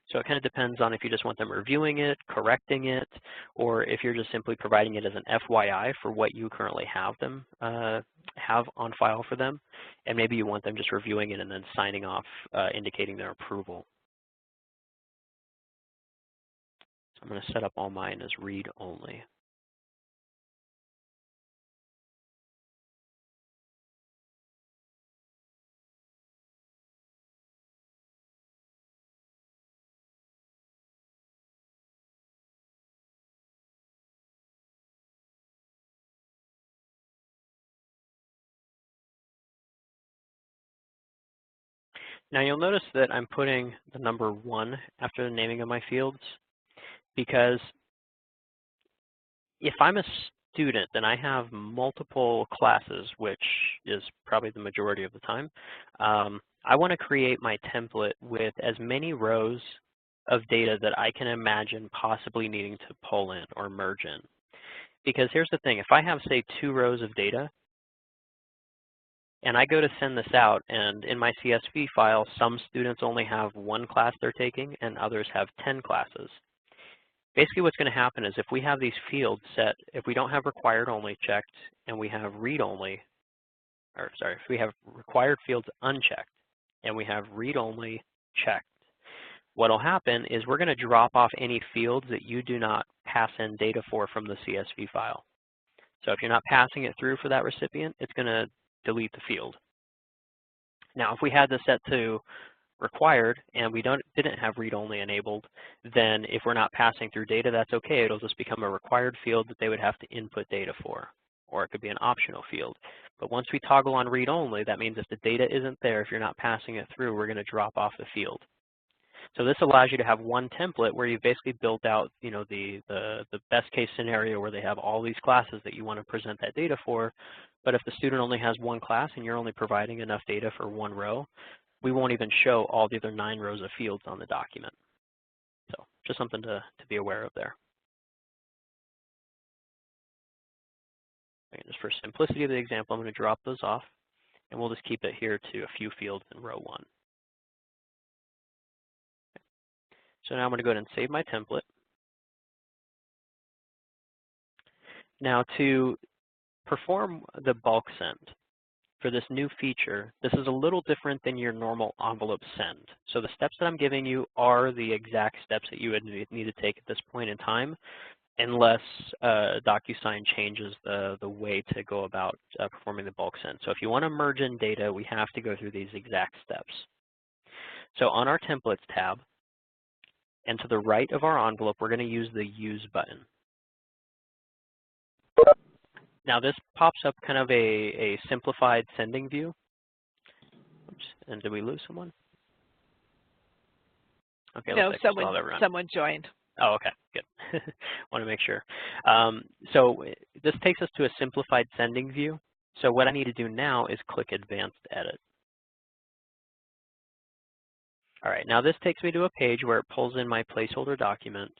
B: So it kind of depends on if you just want them reviewing it, correcting it, or if you're just simply providing it as an FYI for what you currently have them have on file for them, and maybe you want them just reviewing it and then signing off, indicating their approval. I'm going to set up all mine as read-only. Now you'll notice that I'm putting the number 1 after the naming of my fields, because if I'm a student, then I have multiple classes, which is probably the majority of the time. I want to create my template with as many rows of data that I can imagine possibly needing to pull in or merge in. Because here's the thing, if I have, say, 2 rows of data, and I go to send this out, and in my CSV file, some students only have 1 class they're taking, and others have 10 classes. Basically what's going to happen is if we have these fields set, if we don't have required only checked and we have read only, or sorry, if we have required fields unchecked and we have read only checked, what will happen is we're going to drop off any fields that you do not pass in data for from the CSV file. So if you're not passing it through for that recipient, it's going to delete the field. Now if we had this set to required and we didn't have read-only enabled, then if we're not passing through data, that's okay. It'll just become a required field that they would have to input data for, or it could be an optional field. But once we toggle on read-only, that means if the data isn't there, if you're not passing it through, we're going to drop off the field. So this allows you to have one template where you've basically built out, you know, the best case scenario where they have all these classes that you want to present that data for. But if the student only has 1 class and you're only providing enough data for 1 row, we won't even show all the other 9 rows of fields on the document. So just something to be aware of there. And just for simplicity of the example, I'm going to drop those off, and we'll just keep it here to a few fields in row 1. So now I'm going to go ahead and save my template. Now to perform the bulk send for this new feature, this is a little different than your normal envelope send. So the steps that I'm giving you are the exact steps that you would need to take at this point in time, unless DocuSign changes the way to go about performing the bulk send. So if you want to merge in data, we have to go through these exact steps. So on our Templates tab, and to the right of our envelope, we're going to use the Use button. Now this pops up kind of a simplified sending view. Oops, and did we lose someone? Okay,
A: no,
B: like
A: someone joined.
B: Oh, okay, good. Want to make sure. So this takes us to a simplified sending view. So what I need to do now is click Advanced Edit. All right, now this takes me to a page where it pulls in my placeholder document,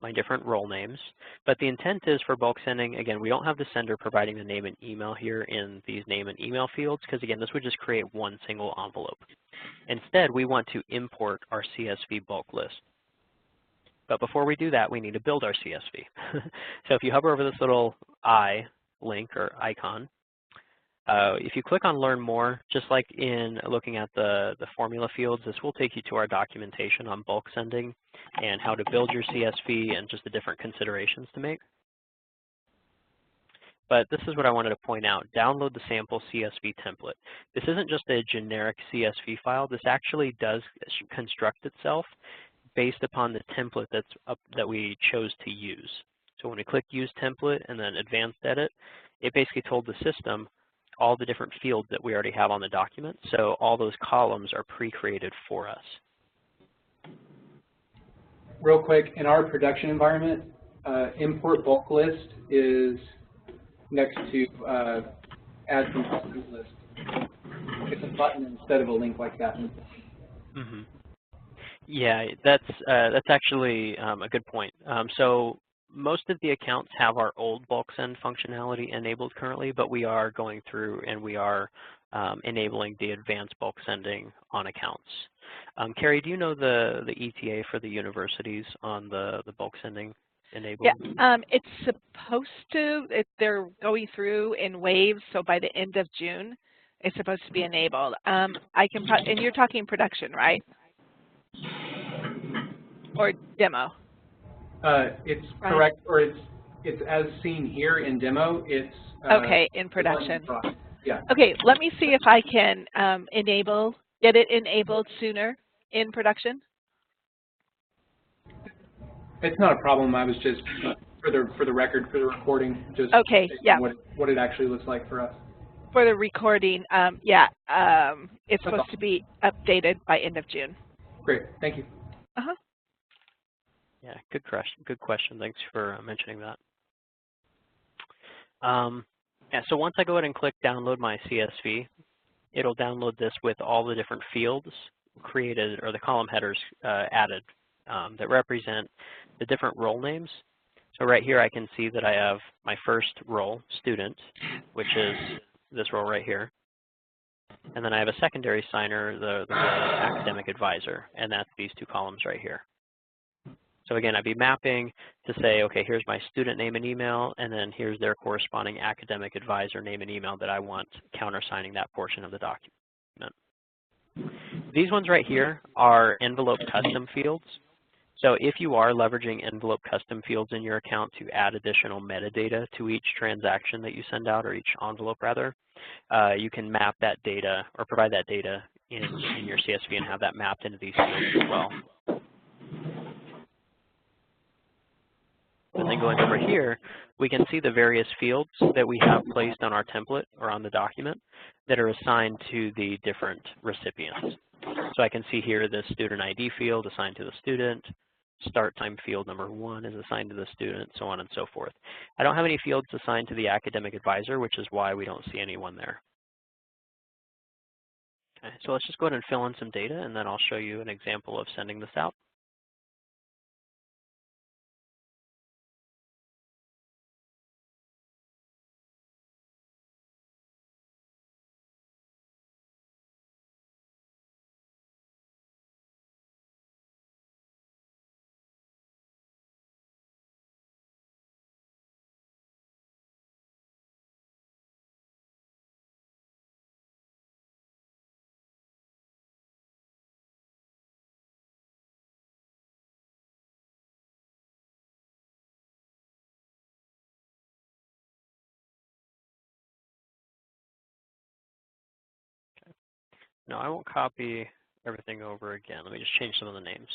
B: my different role names, but the intent is for bulk sending, again, we don't have the sender providing the name and email here in these name and email fields, because again, this would just create one single envelope. Instead, we want to import our CSV bulk list. But before we do that, we need to build our CSV. So if you hover over this little I link or icon, If you click on Learn More, just like in looking at the formula fields, this will take you to our documentation on bulk sending and how to build your CSV and just the different considerations to make. But this is what I wanted to point out. Download the sample CSV template. This isn't just a generic CSV file. This actually does construct itself based upon the template that we chose to use. So when we click Use Template and then Advanced Edit, it basically told the system all the different fields that we already have on the document. So all those columns are pre-created for us.
C: Real quick, in our production environment, import bulk list is next to add from customs list. It's a button instead of a link like that.
B: Mm-hmm. Yeah, that's actually a good point. So most of the accounts have our old bulk send functionality enabled currently, but we are going through and we are enabling the advanced bulk sending on accounts. Carrie, do you know the ETA for the universities on the bulk sending enabled?
A: Yeah, it's supposed to, they're going through in waves, so by the end of June, it's supposed to be enabled. And you're talking production, right? Or demo?
C: It's correct, or it's as seen here in demo. It's
A: okay, in production.
C: Yeah.
A: Okay, let me see if I can get it enabled sooner in production.
C: It's not a problem. I was just for the record, for the recording, just
A: okay, yeah.
C: What it actually looks like for us.
A: For the recording, yeah, it's supposed to be updated by end of June.
C: Great, thank you.
A: Uh-huh.
B: Yeah, good question. Thanks for mentioning that. Yeah, so once I go ahead and click download my CSV, it'll download this with all the different fields created or the column headers added that represent the different role names. So right here I can see that I have my first role, student, which is this role right here. And then I have a secondary signer, the role of academic advisor, and that's these two columns right here. So again, I'd be mapping to say, okay, here's my student name and email, and then here's their corresponding academic advisor name and email that I want countersigning that portion of the document. These ones right here are envelope custom fields. So if you are leveraging envelope custom fields in your account to add additional metadata to each transaction that you send out, or each envelope rather, you can map that data or provide that data in your CSV and have that mapped into these fields as well. And then going over here, we can see the various fields that we have placed on our template or on the document that are assigned to the different recipients. So I can see here the student ID field assigned to the student, start time field number 1 is assigned to the student, so on and so forth. I don't have any fields assigned to the academic advisor, which is why we don't see anyone there. Okay, so let's just go ahead and fill in some data, and then I'll show you an example of sending this out. No, I won't copy everything over again. Let me just change some of the names.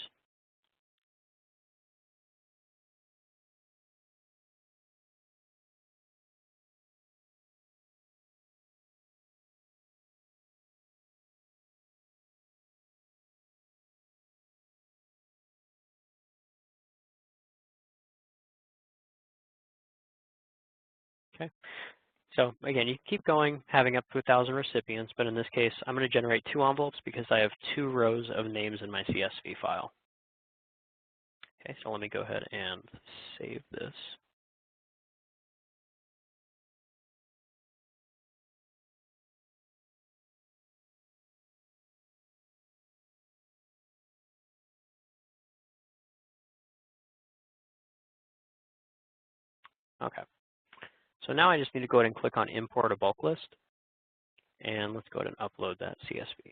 B: Okay. So again, you keep going, having up to 1,000 recipients, but in this case, I'm going to generate 2 envelopes because I have 2 rows of names in my CSV file. Okay, so let me go ahead and save this. Okay. So now I just need to go ahead and click on Import a Bulk List. And let's go ahead and upload that CSV.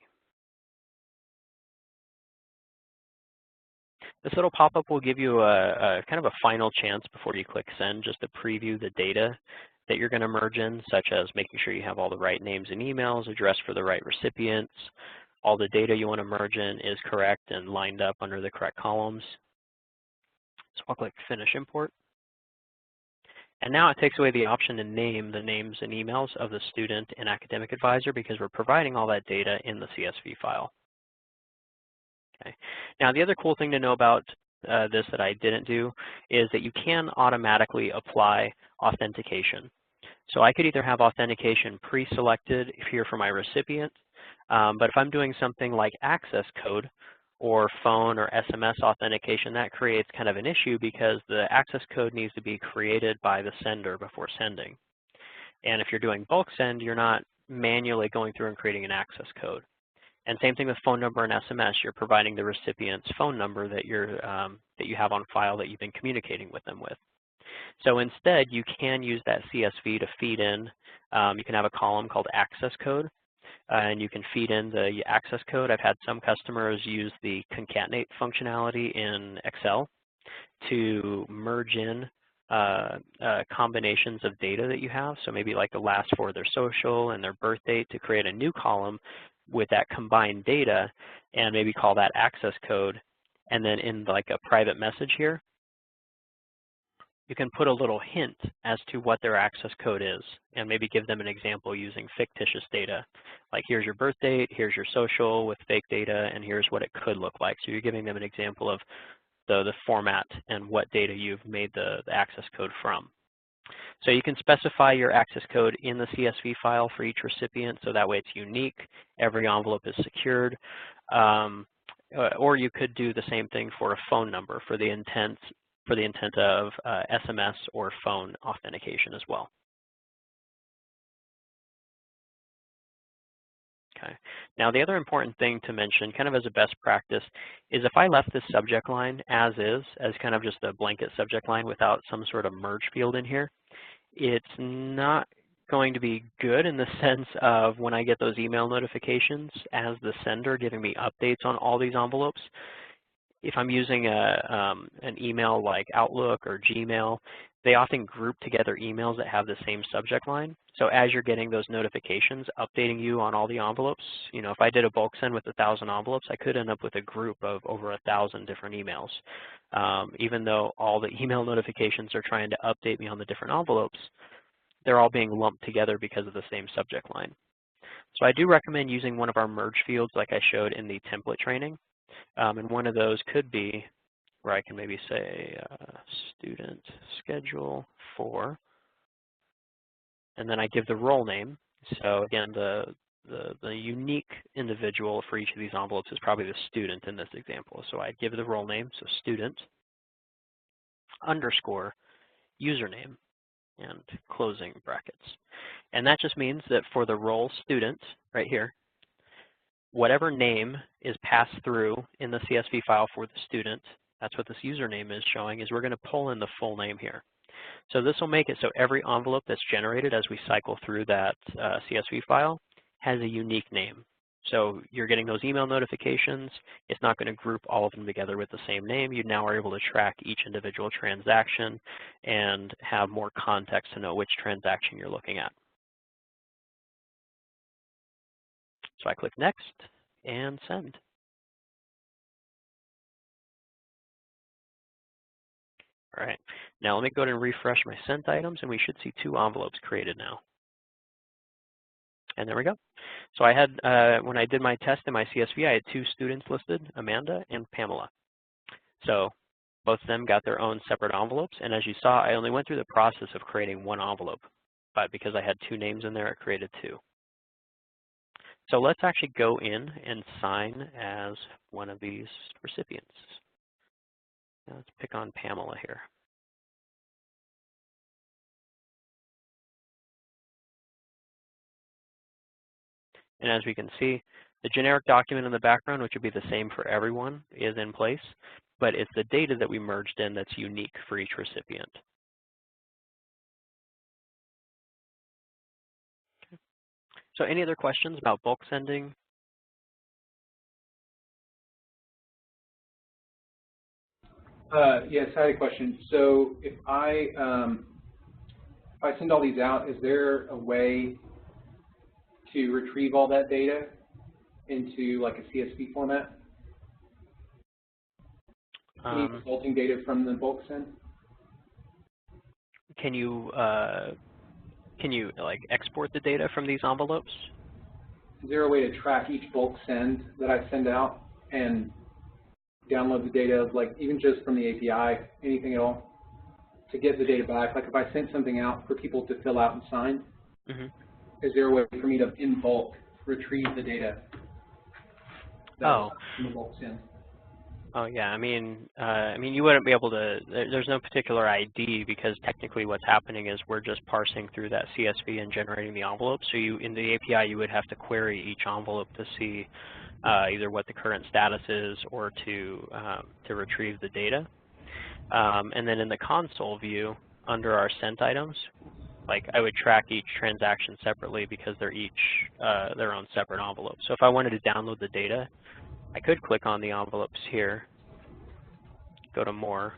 B: This little pop-up will give you a kind of a final chance before you click send, just to preview the data that you're going to merge in, such as making sure you have all the right names and emails addressed for the right recipients, all the data you want to merge in is correct and lined up under the correct columns. So I'll click Finish Import. And now it takes away the option to name the names and emails of the student and academic advisor because we're providing all that data in the CSV file. Okay. Now the other cool thing to know about this that I didn't do is that you can automatically apply authentication. So I could either have authentication pre-selected here for my recipient, but if I'm doing something like access code or phone or SMS authentication, that creates kind of an issue because the access code needs to be created by the sender before sending. And if you're doing bulk send, you're not manually going through and creating an access code. And same thing with phone number and SMS. You're providing the recipient's phone number that you have on file that you've been communicating with them with. So instead, you can use that CSV to feed in. You can have a column called access code, and you can feed in the access code. I've had some customers use the concatenate functionality in Excel to merge in combinations of data that you have. So maybe like the last four of their social and their birth date to create a new column with that combined data and maybe call that access code. And then in like a private message here, you can put a little hint as to what their access code is and maybe give them an example using fictitious data. Like here's your birth date, here's your social with fake data, and here's what it could look like. So you're giving them an example of the format and what data you've made the access code from. So you can specify your access code in the CSV file for each recipient, so that way it's unique. Every envelope is secured. Or you could do the same thing for a phone number for the intent of SMS or phone authentication as well. Okay. Now the other important thing to mention, kind of as a best practice, is if I left this subject line as is, as kind of just a blanket subject line without some sort of merge field in here, it's not going to be good in the sense of when I get those email notifications as the sender giving me updates on all these envelopes. If I'm using an email like Outlook or Gmail, they often group together emails that have the same subject line. So as you're getting those notifications updating you on all the envelopes, you know, if I did a bulk send with 1,000 envelopes, I could end up with a group of over 1,000 different emails. Even though all the email notifications are trying to update me on the different envelopes, they're all being lumped together because of the same subject line. So I do recommend using one of our merge fields like I showed in the template training. And one of those could be where I can maybe say student schedule for, and then I give the role name. So again, the unique individual for each of these envelopes is probably the student in this example. So I give the role name, so student underscore username and closing brackets. And that just means that for the role student right here, whatever name is passed through in the CSV file for the student, that's what this username is showing, is we're going to pull in the full name here. So this will make it so every envelope that's generated as we cycle through that CSV file has a unique name. So you're getting those email notifications. It's not going to group all of them together with the same name. You now are able to track each individual transaction and have more context to know which transaction you're looking at. So I click Next and Send. All right, now let me go ahead and refresh my sent items, and we should see 2 envelopes created now. And there we go. So I had, when I did my test in my CSV, I had 2 students listed, Amanda and Pamela. So both of them got their own separate envelopes, and as you saw, I only went through the process of creating 1 envelope, but because I had 2 names in there, it created 2. So let's actually go in and sign as one of these recipients. Now let's pick on Pamela here. And as we can see, the generic document in the background, which would be the same for everyone, is in place, but it's the data that we merged in that's unique for each recipient. So any other questions about bulk sending?
C: Yes, I had a question. So if I send all these out, is there a way to retrieve all that data into like a CSV format? Any resulting data from the bulk send?
B: Can you like export the data from these envelopes?
C: Is there a way to track each bulk send that I send out and download the data, like even just from the API, anything at all, to get the data back? Like if I sent something out for people to fill out and sign, is there a way for me to, in bulk, retrieve the data from the bulk send?
B: Oh yeah, I mean you wouldn't be able to. There's no particular ID because technically what's happening is we're just parsing through that CSV and generating the envelope. So in the API you would have to query each envelope to see either what the current status is or to retrieve the data. And then in the console view under our sent items, like I would track each transaction separately because they're each their own separate envelope. So if I wanted to download the data, I could click on the envelopes here, go to More,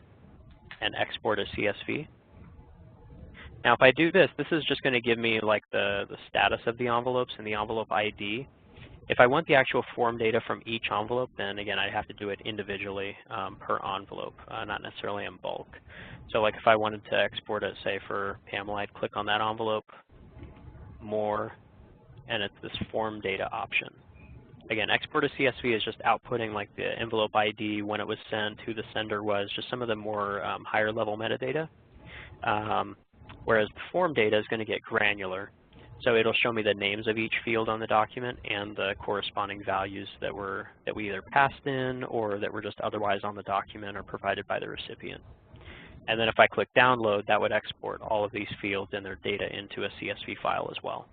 B: and export a CSV. Now if I do this, this is just going to give me like the status of the envelopes and the envelope ID. If I want the actual form data from each envelope, then again, I'd have to do it individually per envelope, not necessarily in bulk. So like if I wanted to export it, say for Pamela, I'd click on that envelope, More, and it's this form data option. Again, export a CSV is just outputting like the envelope ID, when it was sent, who the sender was, just some of the more higher level metadata. Whereas the form data is going to get granular. So it'll show me the names of each field on the document and the corresponding values that we either passed in or that were just otherwise on the document or provided by the recipient. And then if I click download, that would export all of these fields and their data into a CSV file as well.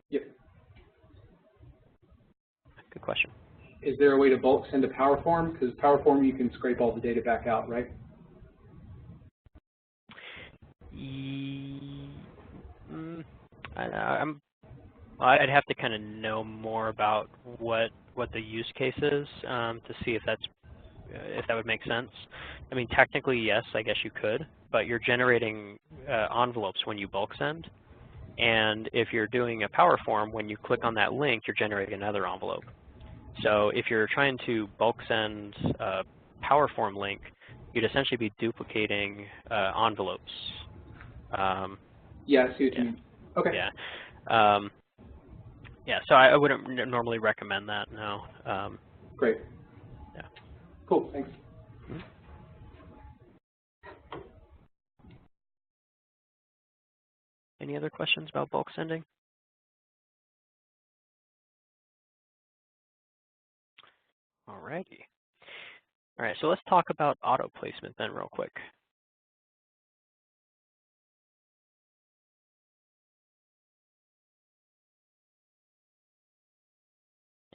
C: Yep.
B: Good question.
C: Is there a way to bulk send a Power Form? Because Power Form, you can scrape all the data back out, right?
B: I'd have to kind of know more about what the use case is to see if that would make sense. I mean, technically, yes, I guess you could, but you're generating envelopes when you bulk send. And if you're doing a Power Form, when you click on that link, you're generating another envelope. So if you're trying to bulk send a Power Form link, you'd essentially be duplicating envelopes.
C: Yeah, I see what you mean. Okay.
B: Yeah. Yeah, so I wouldn't normally recommend that, no.
C: Great.
B: Yeah.
C: Cool, thanks.
B: Any other questions about bulk sending? Alrighty. All right, so let's talk about auto placement then real quick.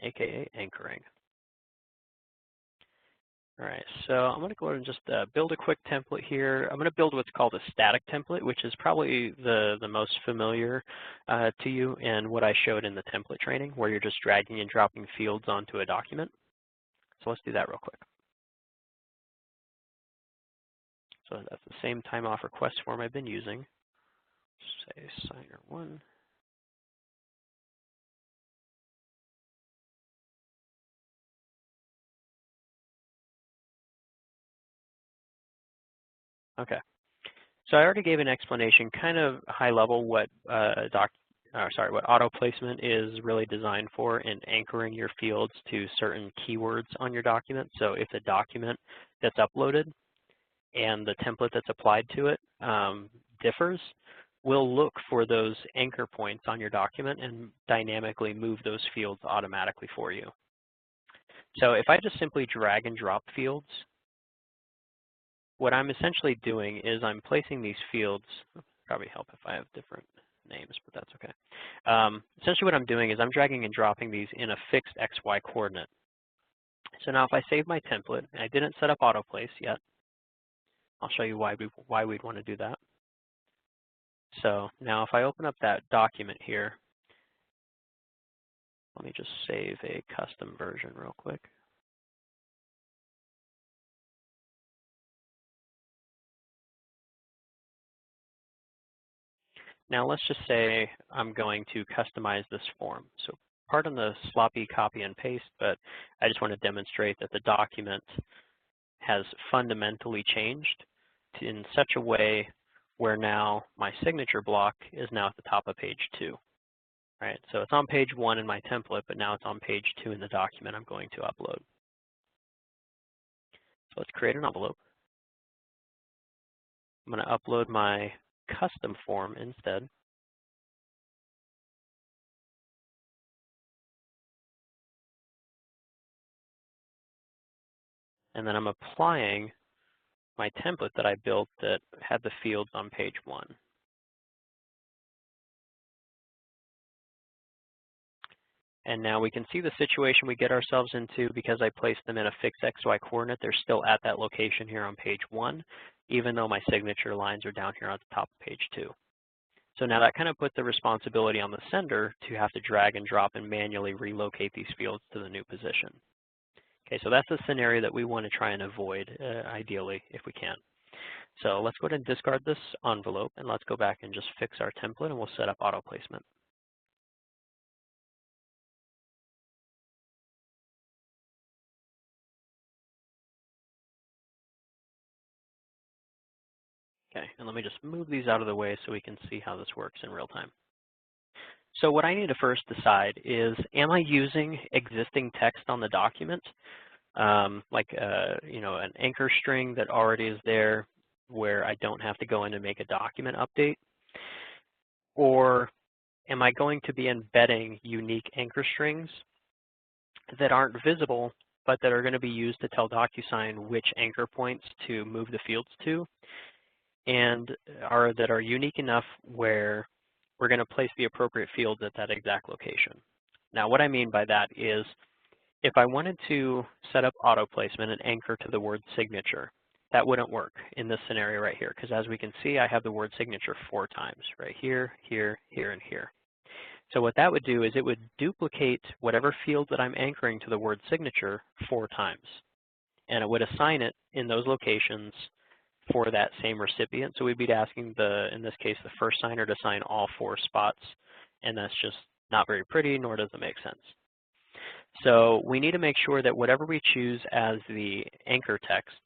B: AKA anchoring. All right, so I'm going to go ahead and just build a quick template here. I'm going to build what's called a static template, which is probably the most familiar to you and what I showed in the template training, where you're just dragging and dropping fields onto a document. So let's do that real quick. So that's the same time off request form I've been using. Say signer 1. Okay. So I already gave an explanation, kind of high level, what what auto placement is really designed for in anchoring your fields to certain keywords on your document. So if the document that's uploaded and the template that's applied to it differs, we'll look for those anchor points on your document and dynamically move those fields automatically for you. So if I just simply drag and drop fields, what I'm essentially doing is I'm placing these fields, probably help if I have different names, but that's okay. Essentially what I'm doing is I'm dragging and dropping these in a fixed XY coordinate. So now if I save my template, and I didn't set up autoplace yet, I'll show you why we'd want to do that. So now if I open up that document here, let me just save a custom version real quick. Now let's just say I'm going to customize this form. So pardon the sloppy copy and paste, but I just want to demonstrate that the document has fundamentally changed in such a way where now my signature block is now at the top of page 2. Right? So it's on page 1 in my template, but now it's on page 2 in the document I'm going to upload. So let's create an envelope. I'm going to upload my custom form instead. And then I'm applying my template that I built that had the fields on page 1. And now we can see the situation we get ourselves into because I placed them in a fixed XY coordinate. They're still at that location here on page 1, even though my signature lines are down here on the top of page 2. So now that kind of put the responsibility on the sender to have to drag and drop and manually relocate these fields to the new position. Okay, so that's a scenario that we want to try and avoid, ideally, if we can. So let's go ahead and discard this envelope, and let's go back and just fix our template, and we'll set up auto placement. Okay, and let me just move these out of the way so we can see how this works in real time. So what I need to first decide is, am I using existing text on the document, like an anchor string that already is there where I don't have to go in and make a document update? Or am I going to be embedding unique anchor strings that aren't visible but that are going to be used to tell DocuSign which anchor points to move the fields to, and that are unique enough where we're going to place the appropriate fields at that exact location? Now, what I mean by that is, if I wanted to set up auto placement and anchor to the word signature, that wouldn't work in this scenario right here, because as we can see, I have the word signature 4 times, right here, here, here, and here. So what that would do is it would duplicate whatever field that I'm anchoring to the word signature 4 times, and it would assign it in those locations for that same recipient. So we'd be asking in this case, the first signer to sign all 4 spots, and that's just not very pretty, nor does it make sense. So we need to make sure that whatever we choose as the anchor text,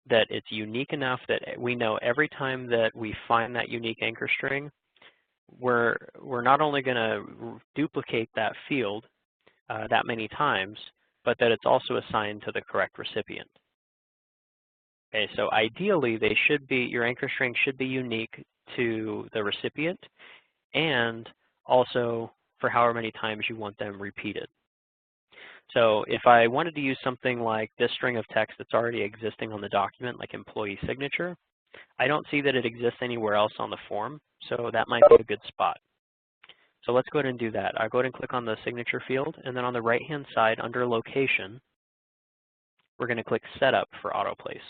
B: that it's unique enough that we know every time that we find that unique anchor string, we're not only going to duplicate that field that many times, but that it's also assigned to the correct recipient. Okay, so ideally your anchor string should be unique to the recipient, and also for however many times you want them repeated. So if I wanted to use something like this string of text that's already existing on the document, like employee signature, I don't see that it exists anywhere else on the form, so that might be a good spot. So let's go ahead and do that. I'll go ahead and click on the signature field, and then on the right-hand side under location, we're going to click setup for autoplace.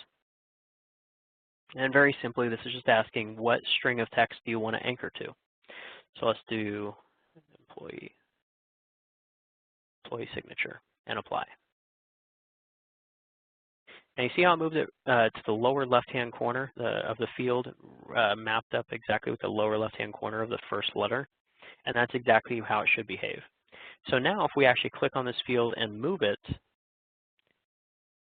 B: And very simply, this is just asking what string of text do you want to anchor to. So let's do employee signature and apply. And you see how it moved it to the lower left-hand corner of the field, mapped up exactly with the lower left-hand corner of the first letter. And that's exactly how it should behave. So now if we actually click on this field and move it,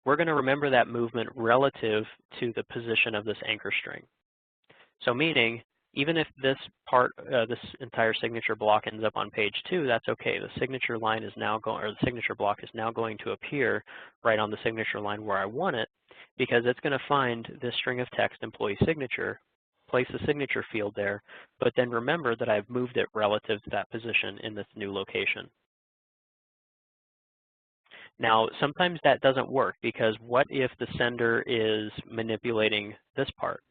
B: we're going to remember that movement relative to the position of this anchor string. So meaning, even if this part, this entire signature block ends up on page 2, that's okay. The signature line is now going, or the signature block is now going to appear right on the signature line where I want it, because it's going to find this string of text, employee signature, place the signature field there, but then remember that I've moved it relative to that position in this new location. Now, sometimes that doesn't work, because what if the sender is manipulating this part?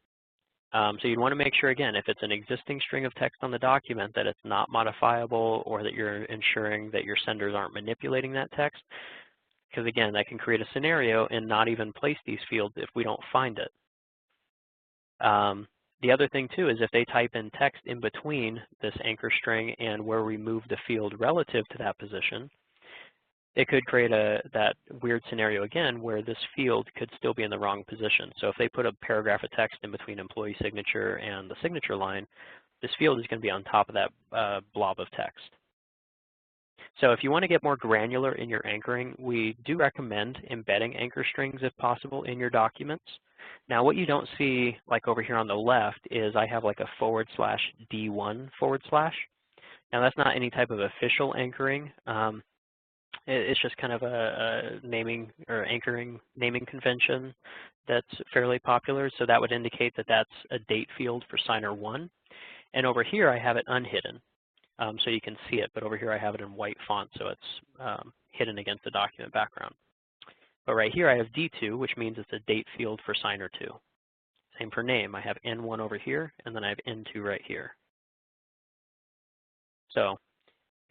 B: So you'd want to make sure, again, if it's an existing string of text on the document, that it's not modifiable, or that you're ensuring that your senders aren't manipulating that text, because again, that can create a scenario and not even place these fields if we don't find it. The other thing too is if they type in text in between this anchor string and where we move the field relative to that position, it could create that weird scenario again where this field could still be in the wrong position. So if they put a paragraph of text in between employee signature and the signature line, this field is going to be on top of that blob of text. So if you want to get more granular in your anchoring, we do recommend embedding anchor strings if possible in your documents. Now what you don't see, like over here on the left, is I have like a /D1 /. Now that's not any type of official anchoring. It's just kind of a naming or anchoring naming convention that's fairly popular. So that would indicate that that's a date field for signer 1. And over here I have it unhidden. So you can see it, but over here I have it in white font, so it's hidden against the document background. But right here I have D2, which means it's a date field for signer 2. Same for name. I have N1 over here, and then I have N2 right here. So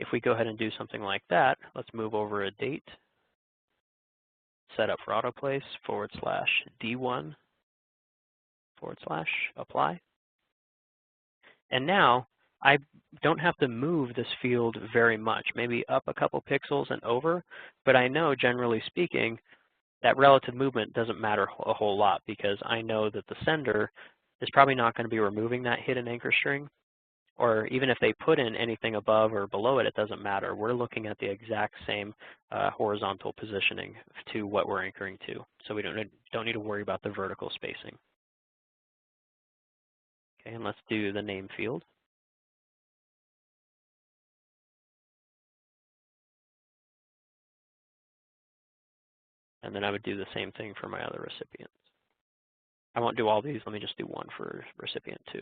B: if we go ahead and do something like that, let's move over a date, set up for autoplace /D1 / apply. And now I don't have to move this field very much, maybe up a couple pixels and over, but I know generally speaking that relative movement doesn't matter a whole lot because I know that the sender is probably not going to be removing that hidden anchor string, or even if they put in anything above or below it, it doesn't matter. We're looking at the exact same horizontal positioning to what we're anchoring to, so we don't need to worry about the vertical spacing. Okay, and let's do the name field. And then I would do the same thing for my other recipients. I won't do all these. Let me just do one for recipient 2.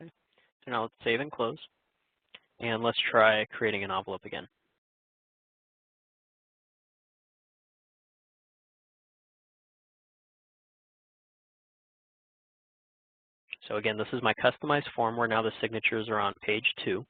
B: Okay. So now let's save and close. And let's try creating an envelope again. So again, this is my customized form where now the signatures are on page 2.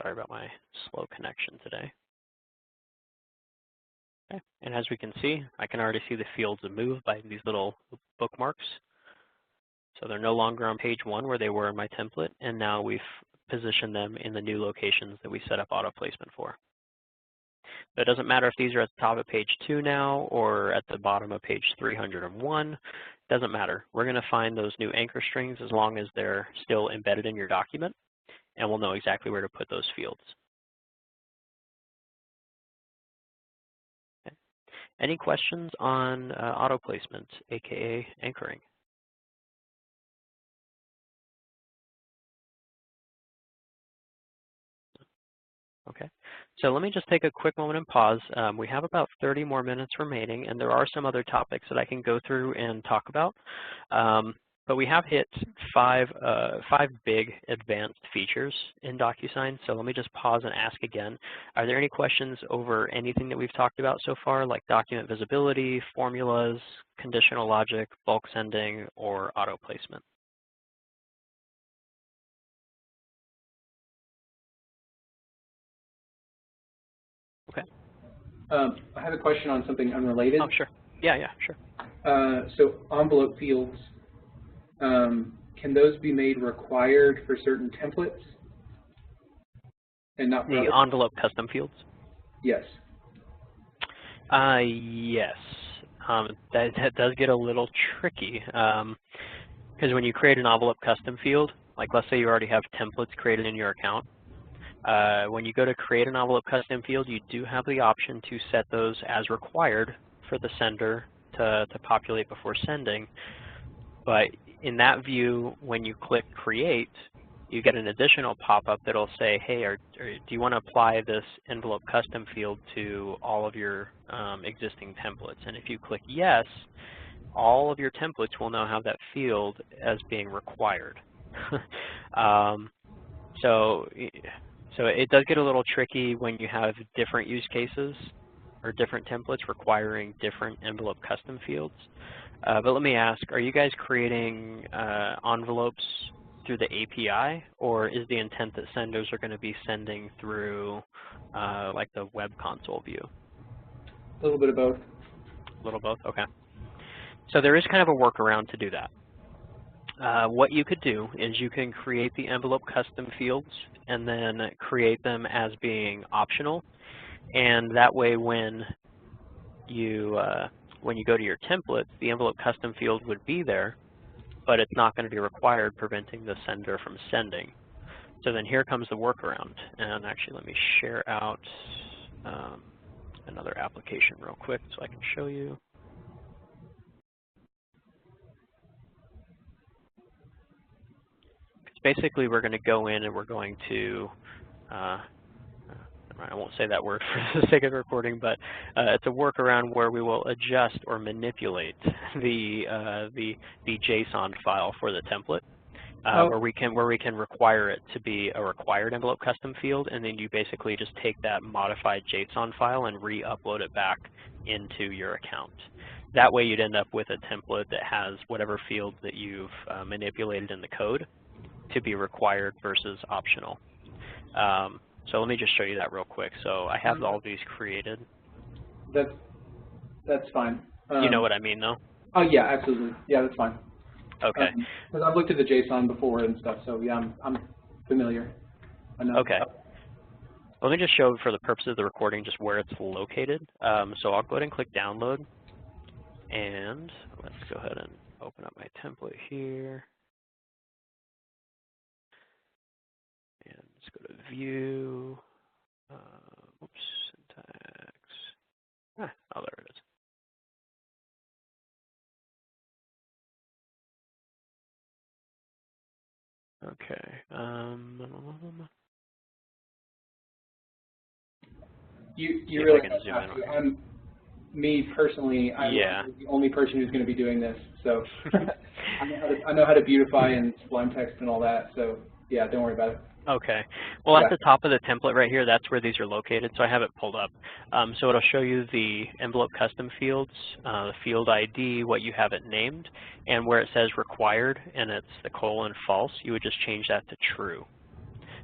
B: Sorry about my slow connection today. Okay. And as we can see, I can already see the fields have moved by these little bookmarks. So they're no longer on page 1 where they were in my template, and now we've positioned them in the new locations that we set up auto placement for. So it doesn't matter if these are at the top of page 2 now or at the bottom of page 301. It doesn't matter. We're going to find those new anchor strings as long as they're still embedded in your document, and we'll know exactly where to put those fields. Okay. Any questions on auto placement, aka anchoring? Okay, so let me just take a quick moment and pause. We have about 30 more minutes remaining, and there are some other topics that I can go through and talk about. But we have hit five big advanced features in DocuSign. So let me just pause and ask again, are there any questions over anything that we've talked about so far, like document visibility, formulas, conditional logic, bulk sending, or auto placement? Okay.
C: I have a question on something unrelated.
B: Oh, sure. Yeah, sure.
C: So envelope fields, can those be made required for certain templates and not for
B: the
C: others?
B: envelope custom fields?
C: Yes.
B: Yes. That does get a little tricky because when you create an envelope custom field, like let's say you already have templates created in your account, when you go to create an envelope custom field, you do have the option to set those as required for the sender to populate before sending. But in that view, when you click create, you get an additional pop-up that'll say, hey, do you want to apply this envelope custom field to all of your existing templates? And if you click yes, all of your templates will now have that field as being required. So it does get a little tricky when you have different use cases or different templates requiring different envelope custom fields. But let me ask, are you guys creating envelopes through the API, or is the intent that senders are going to be sending through like the web console view?
C: A little bit of both.
B: A little both, okay. So there is kind of a workaround to do that. What you could do is you can create the envelope custom fields and then create them as being optional, and that way when you go to your template, the envelope custom field would be there, but it's not going to be required, preventing the sender from sending. So then here comes the workaround, and actually let me share out another application real quick so I can show you. Basically, we're going to go in and we're going to, I won't say that word for the sake of recording, but it's a workaround where we will adjust or manipulate the JSON file for the template, where we can require it to be a required envelope custom field, and then you basically just take that modified JSON file and re-upload it back into your account. That way, you'd end up with a template that has whatever fields that you've manipulated in the code to be required versus optional. So let me just show you that real quick. So I have all these created.
C: That's fine.
B: You know what I mean, though?
C: Oh yeah, absolutely. Yeah, that's fine.
B: Okay.
C: Because I've looked at the JSON before and stuff, so yeah, I'm familiar. I know.
B: Okay. Let me just show, for the purpose of the recording, just where it's located. So I'll go ahead and click download, and let's go ahead and open up my template here. And let's go to view, oops, syntax, oh, there it is. Okay.
C: You really have to. Me personally, I'm the only person who's going to be doing this, so I know how to beautify and sublime text and all that, so yeah, don't worry about it.
B: Okay. Well, at the top of the template right here, that's where these are located, so I have it pulled up. So it'll show you the envelope custom fields, the field ID, what you have it named, and where it says required and it's the :false, you would just change that to true.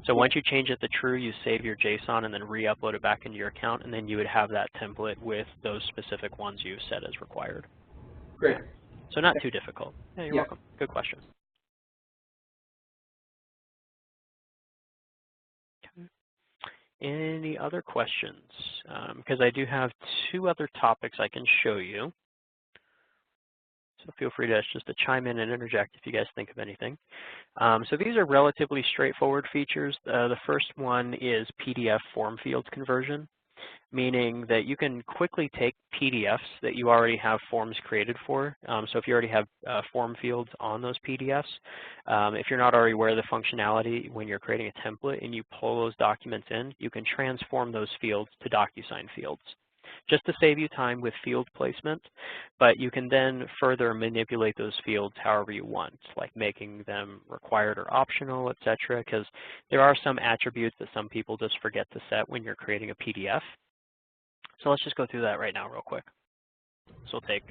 B: So once you change it to true, you save your JSON and then re-upload it back into your account, and then you would have that template with those specific ones you set as required.
C: Great.
B: So not too difficult. Yeah, you're welcome. Good question. Any other questions? Because I do have two other topics I can show you. So feel free to just to chime in and interject if you guys think of anything. So these are relatively straightforward features. The first one is PDF form fields conversion, meaning that you can quickly take PDFs that you already have forms created for. So if you already have form fields on those PDFs, if you're not already aware of the functionality, when you're creating a template and you pull those documents in, you can transform those fields to DocuSign fields, just to save you time with field placement, but you can then further manipulate those fields however you want, like making them required or optional, etc., because there are some attributes that some people just forget to set when you're creating a PDF. So let's just go through that right now real quick. This will take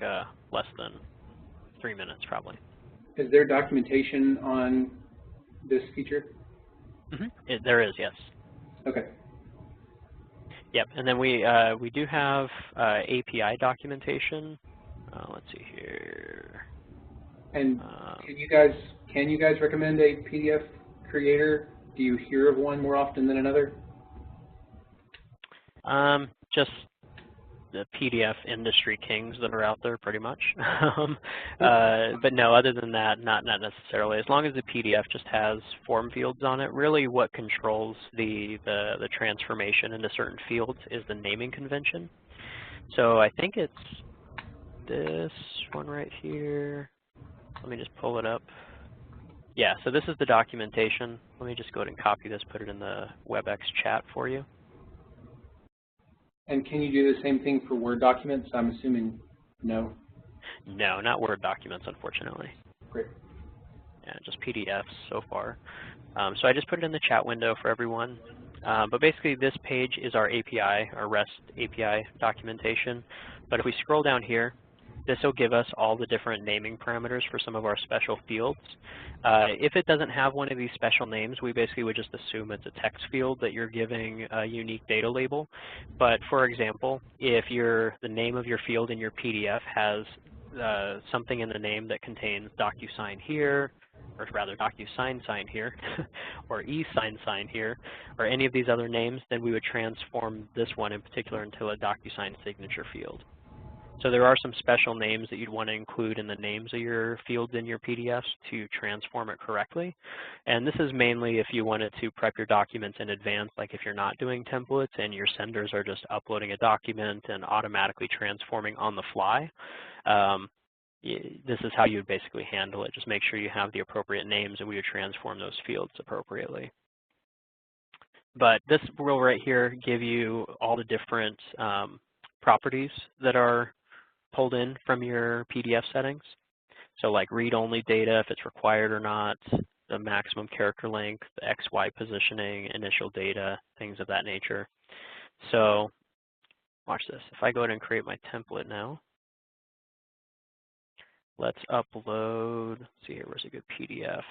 B: less than 3 minutes probably.
C: Is there documentation on this feature?
B: There is, yes.
C: Okay.
B: Yep, and then we do have API documentation. Let's see here.
C: And can you guys recommend a PDF creator? Do you hear of one more often than another?
B: Just the PDF industry kings that are out there, pretty much. But no, other than that, not necessarily. As long as the PDF just has form fields on it, really what controls the transformation into certain fields is the naming convention. So I think it's this one right here. Let me just pull it up. Yeah, so this is the documentation. Let me just go ahead and copy this, put it in the WebEx chat for you.
C: And can you do the same thing for Word documents? I'm assuming no.
B: No, not Word documents, unfortunately.
C: Great.
B: and just PDFs so far. So I just put it in the chat window for everyone. But basically this page is our API, our REST API documentation. But if we scroll down here, this will give us all the different naming parameters for some of our special fields. If it doesn't have one of these special names, we basically would just assume it's a text field that you're giving a unique data label. But for example, if the name of your field in your PDF has something in the name that contains DocuSign here, or rather DocuSign sign here, or eSign sign here, or any of these other names, then we would transform this one in particular into a DocuSign signature field. So there are some special names that you'd want to include in the names of your fields in your PDFs to transform it correctly. And this is mainly if you wanted to prep your documents in advance, like if you're not doing templates and your senders are just uploading a document and automatically transforming on the fly. This is how you would basically handle it. Just make sure you have the appropriate names and we would transform those fields appropriately. But this will right here give you all the different properties that are pulled in from your PDF settings. So like read-only data, if it's required or not, the maximum character length, the XY positioning, initial data, things of that nature. So watch this. If I go ahead and create my template now, let's upload, let's see here, where's a good PDF?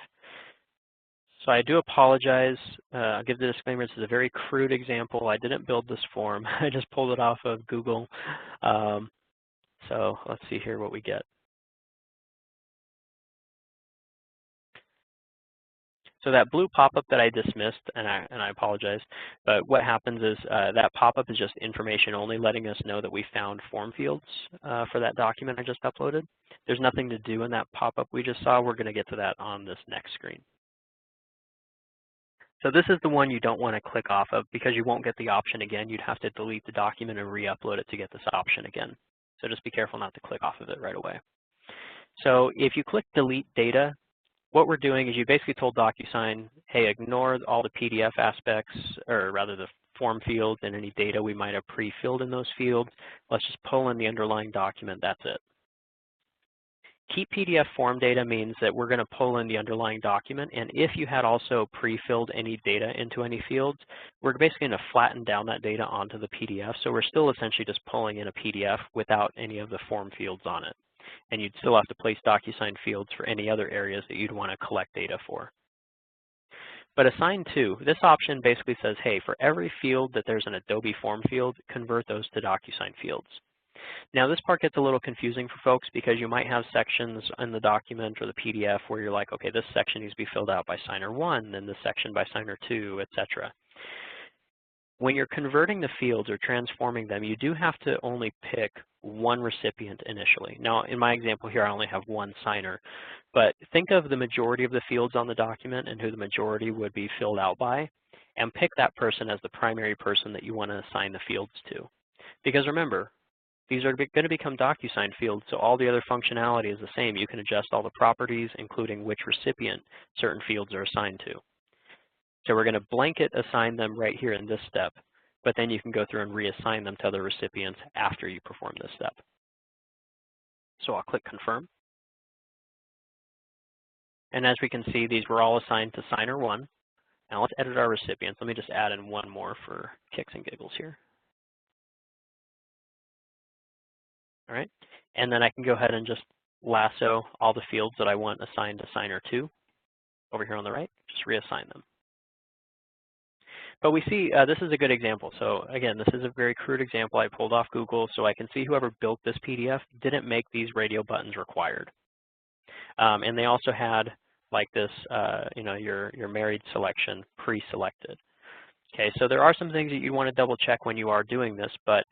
B: So I do apologize. I'll give the disclaimer, this is a very crude example. I didn't build this form. I just pulled it off of Google. So let's see here what we get. So that blue pop-up that I dismissed, and I apologize, but what happens is that pop-up is just information only, letting us know that we found form fields for that document I just uploaded. There's nothing to do in that pop-up we just saw. We're going to get to that on this next screen. So this is the one you don't want to click off of because you won't get the option again. You'd have to delete the document and re-upload it to get this option again. So just be careful not to click off of it right away. So if you click delete data, what we're doing is you basically told DocuSign, hey, ignore all the PDF aspects, or rather the form fields and any data we might have pre-filled in those fields. Let's just pull in the underlying document, that's it. Keep PDF form data means that we're going to pull in the underlying document, and if you had also pre-filled any data into any fields, we're basically going to flatten down that data onto the PDF, so we're still essentially just pulling in a PDF without any of the form fields on it. And you'd still have to place DocuSign fields for any other areas that you'd want to collect data for. But assign to, this option basically says, hey, for every field that there's an Adobe form field, convert those to DocuSign fields. Now this part gets a little confusing for folks because you might have sections in the document or the PDF where you're like, okay, this section needs to be filled out by signer 1, then this section by signer 2, etc. When you're converting the fields or transforming them, you do have to only pick one recipient initially. Now in my example here, I only have one signer, but think of the majority of the fields on the document and who the majority would be filled out by, and pick that person as the primary person that you want to assign the fields to. Because remember, these are going to become DocuSign fields, so all the other functionality is the same. You can adjust all the properties, including which recipient certain fields are assigned to. So we're going to blanket assign them right here in this step, but then you can go through and reassign them to other recipients after you perform this step. So I'll click confirm. And as we can see, these were all assigned to signer 1. Now let's edit our recipients. Let me just add in one more for kicks and giggles here. All right, and then I can go ahead and just lasso all the fields that I want assigned to signer 2 over here on the right, just reassign them. But we see this is a good example. So again, this is a very crude example I pulled off Google, so I can see whoever built this PDF didn't make these radio buttons required. And they also had like this, you know, your married selection pre-selected. Okay, so there are some things that you want to double check when you are doing this, but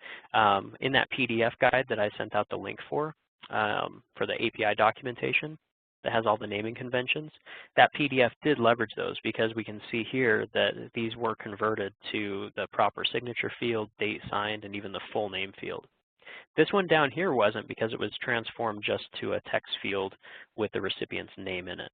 B: in that PDF guide that I sent out the link for the API documentation that has all the naming conventions, that PDF did leverage those because we can see here that these were converted to the proper signature field, date signed, and even the full name field. This one down here wasn't because it was transformed just to a text field with the recipient's name in it.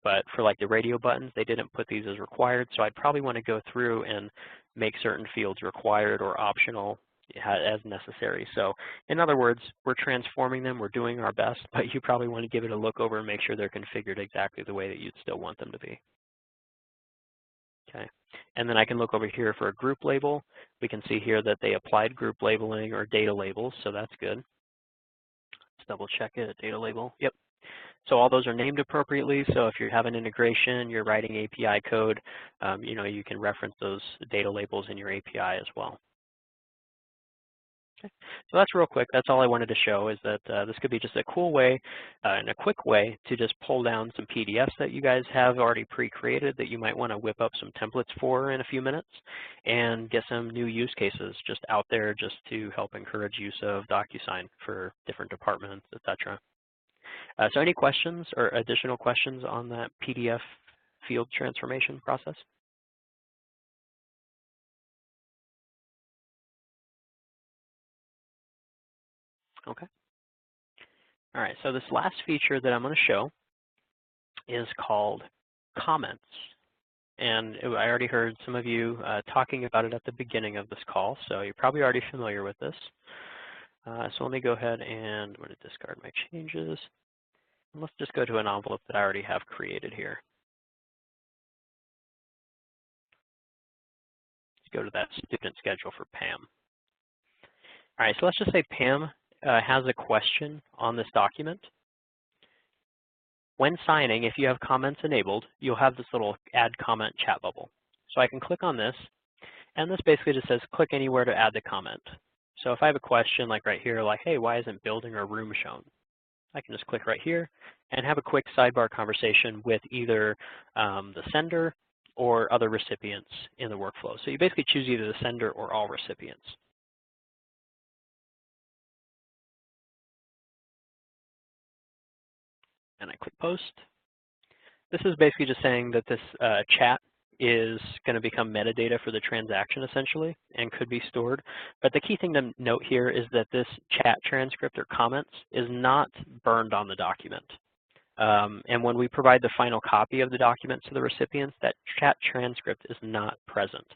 B: But for like the radio buttons, they didn't put these as required, so I'd probably want to go through and make certain fields required or optional as necessary. So in other words, we're transforming them, we're doing our best, but you probably want to give it a look over and make sure they're configured exactly the way that you'd still want them to be. Okay, and then I can look over here for a group label. We can see here that they applied group labeling or data labels, so that's good. Let's double check it, data label, yep. So all those are named appropriately, so if you have an integration, you're writing API code, you can reference those data labels in your API as well. Okay. So that's real quick. That's all I wanted to show is that this could be just a cool way and a quick way to just pull down some PDFs that you guys have already pre-created that you might want to whip up some templates for in a few minutes and get some new use cases just out there just to help encourage use of DocuSign for different departments, etc. So any questions or additional questions on that PDF field transformation process? Okay. All right, so this last feature that I'm going to show is called comments. And I already heard some of you talking about it at the beginning of this call, so you're probably already familiar with this. So let me go ahead and I'm going to discard my changes. And let's just go to an envelope that I already have created here. Let's go to that student schedule for Pam. All right, so let's just say Pam has a question on this document. When signing, if you have comments enabled, you'll have this little add comment chat bubble. So I can click on this, and this basically just says click anywhere to add the comment. So if I have a question like right here, like, hey, why isn't building or room shown? I can just click right here and have a quick sidebar conversation with either the sender or other recipients in the workflow. So you basically choose either the sender or all recipients. And I click post. This is basically just saying that this chat is going to become metadata for the transaction essentially and could be stored. But the key thing to note here is that this chat transcript or comments is not burned on the document. And when we provide the final copy of the document to the recipients, that chat transcript is not present.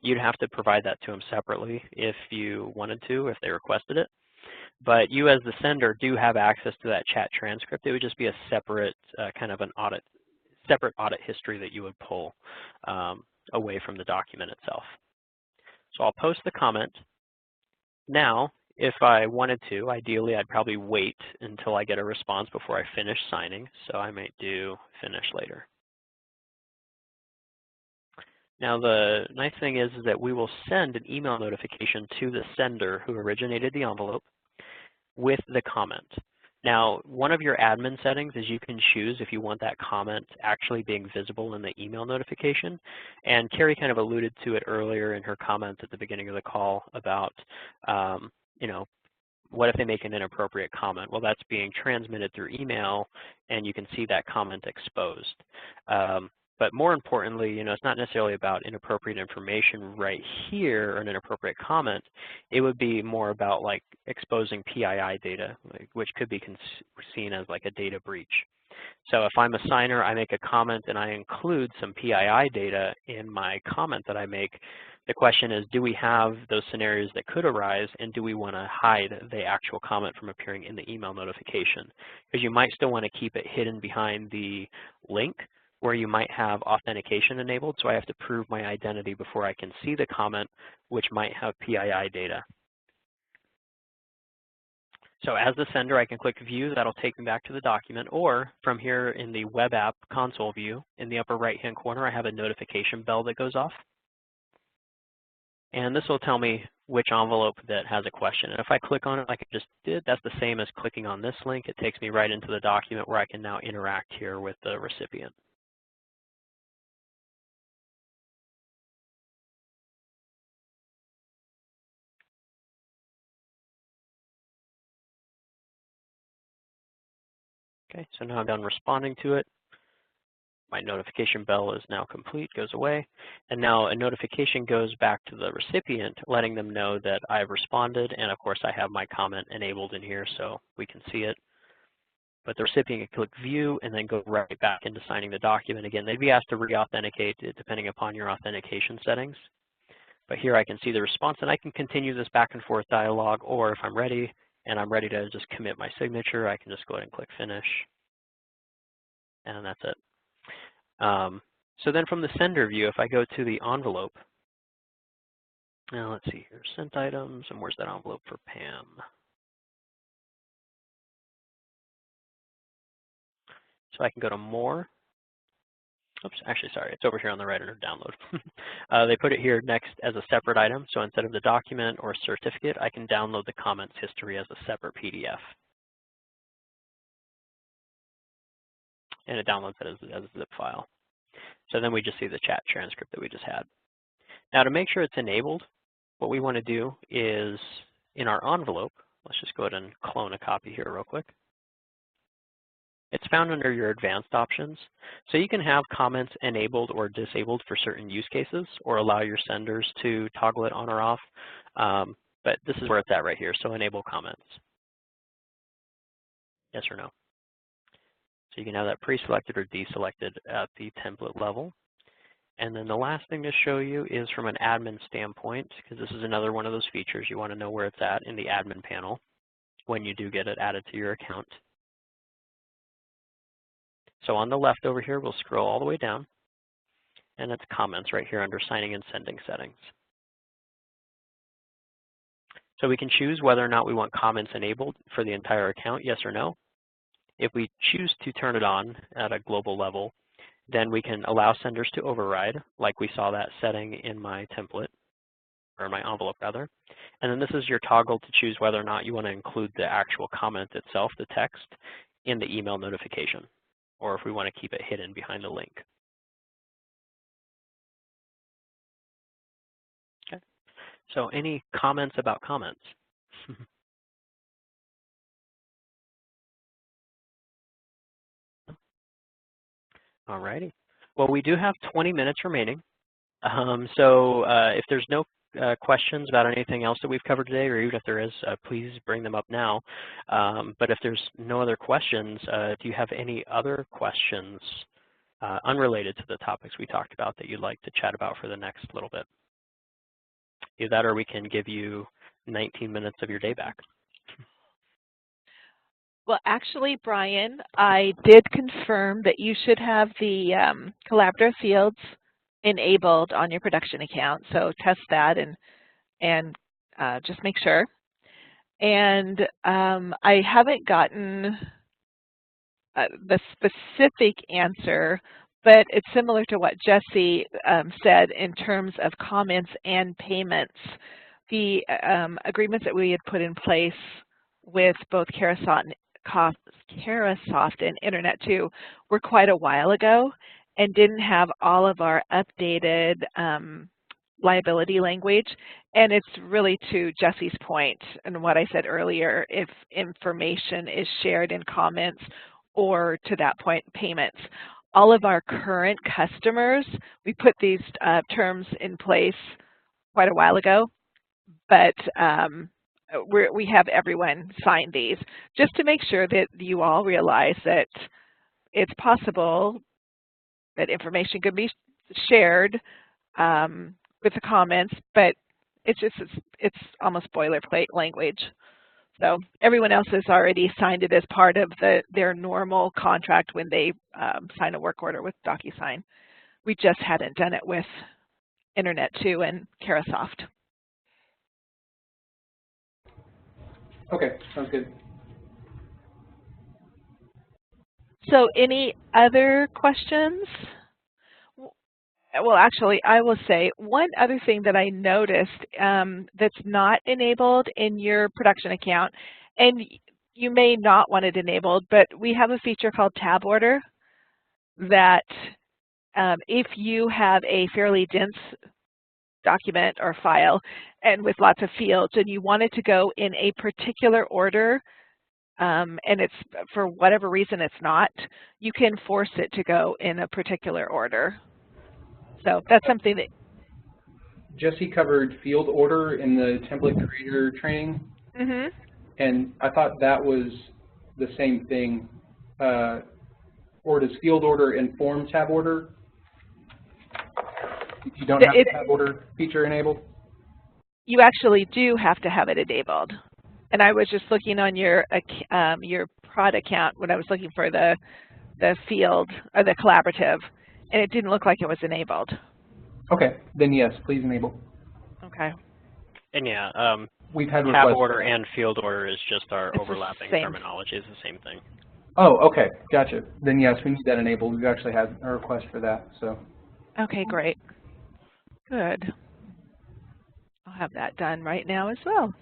B: You'd have to provide that to them separately if you wanted to, if they requested it. But you as the sender do have access to that chat transcript. It would just be a separate kind of an separate audit history that you would pull away from the document itself. So I'll post the comment. Now, if I wanted to, ideally I'd probably wait until I get a response before I finish signing. So I might do finish later. Now the nice thing is that we will send an email notification to the sender who originated the envelope with the comment. Now, one of your admin settings is you can choose if you want that comment actually being visible in the email notification. And Carrie kind of alluded to it earlier in her comments at the beginning of the call about, what if they make an inappropriate comment? Well, that's being transmitted through email, and you can see that comment exposed. But more importantly, it's not necessarily about inappropriate information right here or an inappropriate comment. It would be more about like exposing PII data, which could be seen as like a data breach. So if I'm a signer, I make a comment and I include some PII data in my comment that I make. The question is, do we have those scenarios that could arise, and do we want to hide the actual comment from appearing in the email notification? Because you might still want to keep it hidden behind the link, where you might have authentication enabled, so I have to prove my identity before I can see the comment, which might have PII data. So as the sender, I can click View. That'll take me back to the document, or from here in the web app console view, in the upper right-hand corner, I have a notification bell that goes off. And this will tell me which envelope that has a question. And if I click on it like I just did, that's the same as clicking on this link. It takes me right into the document where I can now interact here with the recipient. Okay, so now I'm done responding to it. My notification bell is now complete, goes away. And now a notification goes back to the recipient, letting them know that I've responded. And of course, I have my comment enabled in here so we can see it. But the recipient can click View and then go right back into signing the document. Again, they'd be asked to re-authenticate depending upon your authentication settings. But here I can see the response, and I can continue this back and forth dialogue, or if I'm ready and I'm ready to just commit my signature, I can just go ahead and click finish, and that's it. So then from the sender view, if I go to the envelope, now let's see here, sent items, and where's that envelope for Pam? So I can go to more. Oops, actually, sorry, it's over here on the right under download. They put it here next as a separate item. So instead of the document or certificate, I can download the comments history as a separate PDF. And it downloads it as a zip file. So then we just see the chat transcript that we just had. Now to make sure it's enabled, what we want to do is in our envelope, let's just go ahead and clone a copy here real quick. It's found under your advanced options. So you can have comments enabled or disabled for certain use cases or allow your senders to toggle it on or off. But this is where it's at right here. So enable comments. Yes or no. So you can have that pre-selected or deselected at the template level. And then the last thing to show you is from an admin standpoint, because this is another one of those features. You want to know where it's at in the admin panel when you do get it added to your account. So on the left over here, we'll scroll all the way down, and it's comments right here under signing and sending settings. So we can choose whether or not we want comments enabled for the entire account, yes or no. If we choose to turn it on at a global level, then we can allow senders to override, like we saw that setting in my template, or my envelope rather. And then this is your toggle to choose whether or not you want to include the actual comment itself, the text, in the email notification, or if we want to keep it hidden behind the link. Okay. So any comments about comments? All righty. Well, we do have 20 minutes remaining. So if there's no questions about anything else that we've covered today, or even if there is, please bring them up now. But if there's no other questions, do you have any other questions unrelated to the topics we talked about that you'd like to chat about for the next little bit? Either that, or we can give you 19 minutes of your day back.
A: Well, actually, Brian, I did confirm that you should have the collaborative fields enabled on your production account. So test that and just make sure. And I haven't gotten the specific answer, but it's similar to what Jesse said in terms of comments and payments. The agreements that we had put in place with both Carasoft and Internet2 were quite a while ago and didn't have all of our updated liability language. And it's really to Jesse's point and what I said earlier, if information is shared in comments or to that point, payments. All of our current customers, we put these terms in place quite a while ago, but we have everyone sign these just to make sure that you all realize that it's possible that information could be shared with the comments, but it's almost boilerplate language. So everyone else has already signed it as part of their normal contract when they sign a work order with DocuSign. We just hadn't done it with Internet2 and Carasoft.
C: Okay, sounds good.
A: So any other questions? Well, actually, I will say one other thing that I noticed that's not enabled in your production account, and you may not want it enabled, but we have a feature called tab order that if you have a fairly dense document or file and with lots of fields and you want it to go in a particular order, and it's for whatever reason it's not, you can force it to go in a particular order. So that's something that
C: Jesse covered field order in the template creator training, and I thought that was the same thing. Or does field order inform tab order? If you don't have the tab order feature enabled?
A: you actually do have to have it enabled. And I was just looking on your prod account when I was looking for the field or the collaborative, and it didn't look like it was enabled.
C: Okay, then yes, please enable.
A: Okay.
B: And yeah,
C: We've had
B: tab
C: requests.
B: order and field order is just our
A: It's
B: overlapping
A: the same.
B: terminology. Is the same thing.
C: Oh, okay, gotcha. Then yes, we need that enabled. We've actually had a request for that. So.
A: Okay, great. Good. I'll have that done right now as well.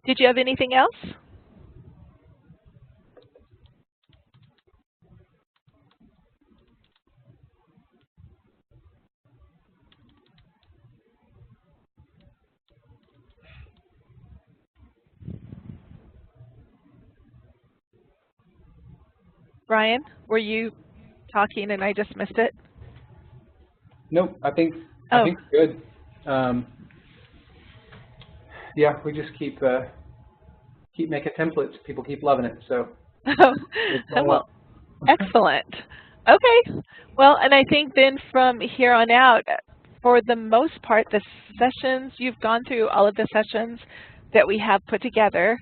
A: Did you have anything else? Brian, were you talking and I just missed it?
C: Nope, I think
A: Oh.
C: good. Yeah, we just keep making templates. People keep loving it. So.
A: Well, excellent. Okay. Well, and I think then from here on out, for the most part, the sessions, you've gone through all of the sessions that we have put together.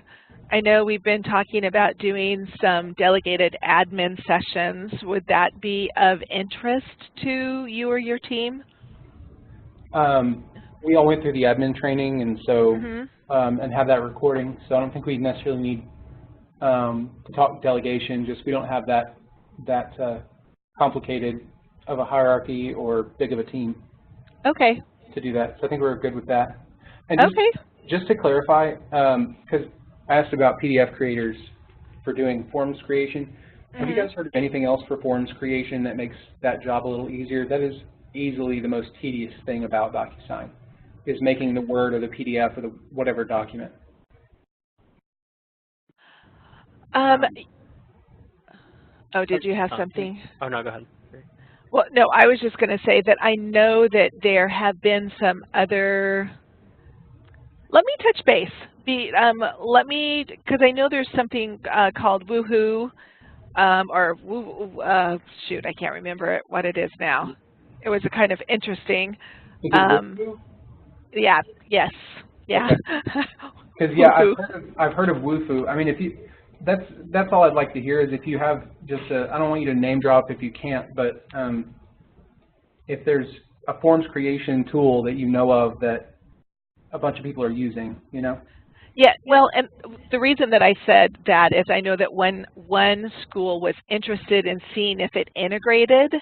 A: I know we've been talking about doing some delegated admin sessions. Would that be of interest to you or your team?
C: We all went through the admin training, and so and have that recording. So I don't think we necessarily need to talk delegation. Just we don't have that complicated of a hierarchy or big of a team.
A: Okay.
C: To do that. So I think we're good with that. And just to clarify, because I asked about PDF creators for doing forms creation. Have you guys heard of anything else for forms creation that makes that job a little easier? That is easily the most tedious thing about DocuSign, is making the Word or the PDF or the whatever document.
A: Oh, did you have something?
B: Oh, no, go ahead.
A: Well, no, I was just going to say that I know that there have been some other. Let me touch base. Let me, because I know there's something called Woohoo, or shoot, I can't remember what it is now. It was a kind of interesting. Yeah. Yes. Yeah.
C: Because I've heard of Woohoo. I mean, if you. That's all I'd like to hear is if you have just I don't want you to name drop if you can't, but if there's a forms creation tool that you know of that a bunch of people are using, you know?
A: Yeah, well, and the reason that I said that is I know that when one school was interested in seeing if it integrated,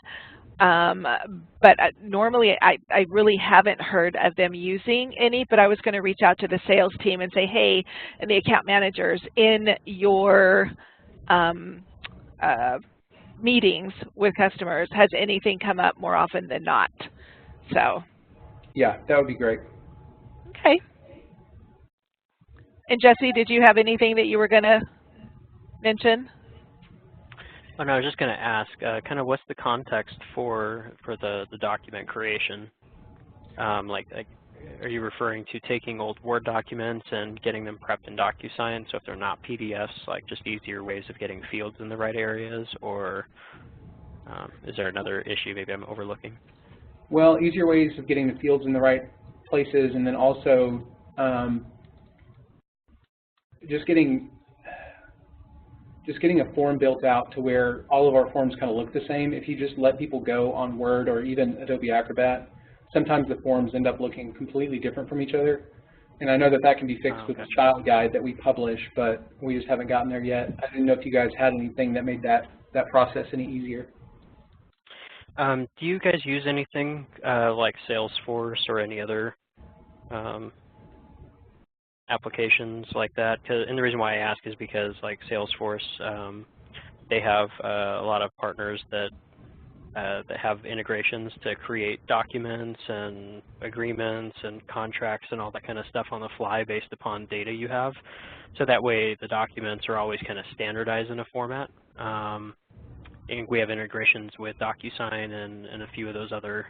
A: but normally I really haven't heard of them using any, but I was going to reach out to the sales team and say, hey, and the account managers, in your meetings with customers, has anything come up more often than not? So.
C: Yeah, that would be great.
A: Okay. And Jesse, did you have anything that you were going to mention?
B: Oh, no, I was just going to ask, kind of what's the context for the document creation? Like, are you referring to taking old Word documents and getting them prepped in DocuSign, so if they're not PDFs, like just easier ways of getting fields in the right areas, or is there another issue maybe I'm overlooking?
C: Well, easier ways of getting the fields in the right places, and then also just getting a form built out to where all of our forms kind of look the same. If you just let people go on Word or even Adobe Acrobat, sometimes the forms end up looking completely different from each other. And I know that that can be fixed with the child guide that we publish, but we just haven't gotten there yet. I didn't know if you guys had anything that made that process any easier.
B: Do you guys use anything like Salesforce or any other applications like that? And the reason why I ask is because like Salesforce, they have a lot of partners that have integrations to create documents and agreements and contracts and all that kind of stuff on the fly based upon data you have. So that way the documents are always kind of standardized in a format. And we have integrations with DocuSign and a few of those other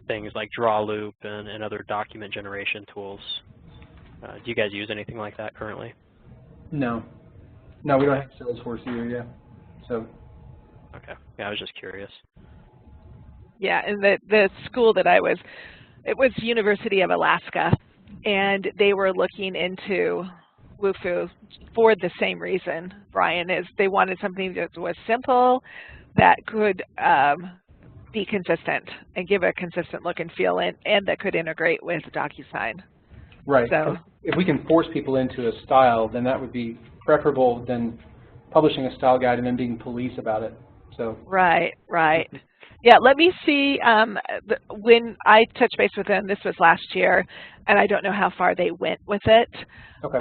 B: things like DrawLoop and other document generation tools. Do you guys use anything like that currently?
C: No. No, we don't have Salesforce either, yeah. So.
B: Okay. Yeah, I was just curious.
A: Yeah, and the school that I was it was University of Alaska, and they were looking into WUFU for the same reason, Brian, is they wanted something that was simple, that could be consistent and give a consistent look and feel, and that could integrate with DocuSign.
C: Right.
A: So
C: if we can force people into a style, then that would be preferable than publishing a style guide and then being police about it. So
A: right. Yeah, let me see. When I touched base with them, this was last year, and I don't know how far they went with it.
C: Okay.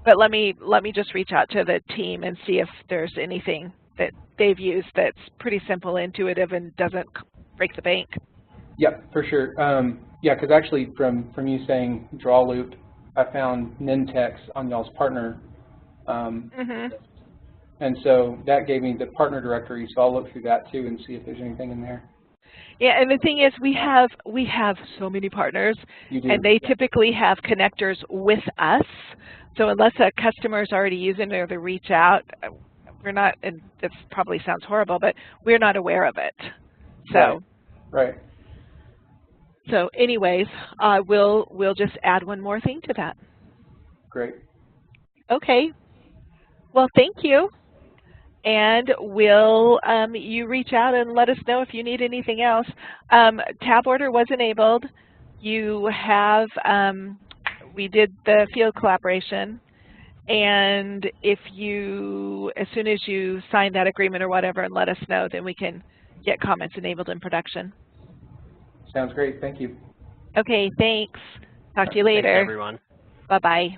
A: But let me just reach out to the team and see if there's anything that they've used that's pretty simple, intuitive, and doesn't break the bank.
C: Yep, for sure. Yeah, because actually from you saying draw loop, I found Nintex on y'all's partner. And so that gave me the partner directory, so I'll look through that too and see if there's anything in there.
A: Yeah, and the thing is, we have so many partners, and they typically have connectors with us. So unless a customer is already using it or they reach out, we're not, and this probably sounds horrible, but we're not aware of it. So
C: right.
A: So anyways, we'll just add one more thing to that.
C: Great.
A: Okay. Well, thank you. And will you reach out and let us know if you need anything else. Tab order was enabled. You have, we did the field collaboration. And if you, as soon as you sign that agreement or whatever and let us know, then we can get comments enabled in production.
C: Sounds great. Thank you.
A: Okay, thanks. Talk to you later.
B: Thanks, everyone.
A: Bye-bye.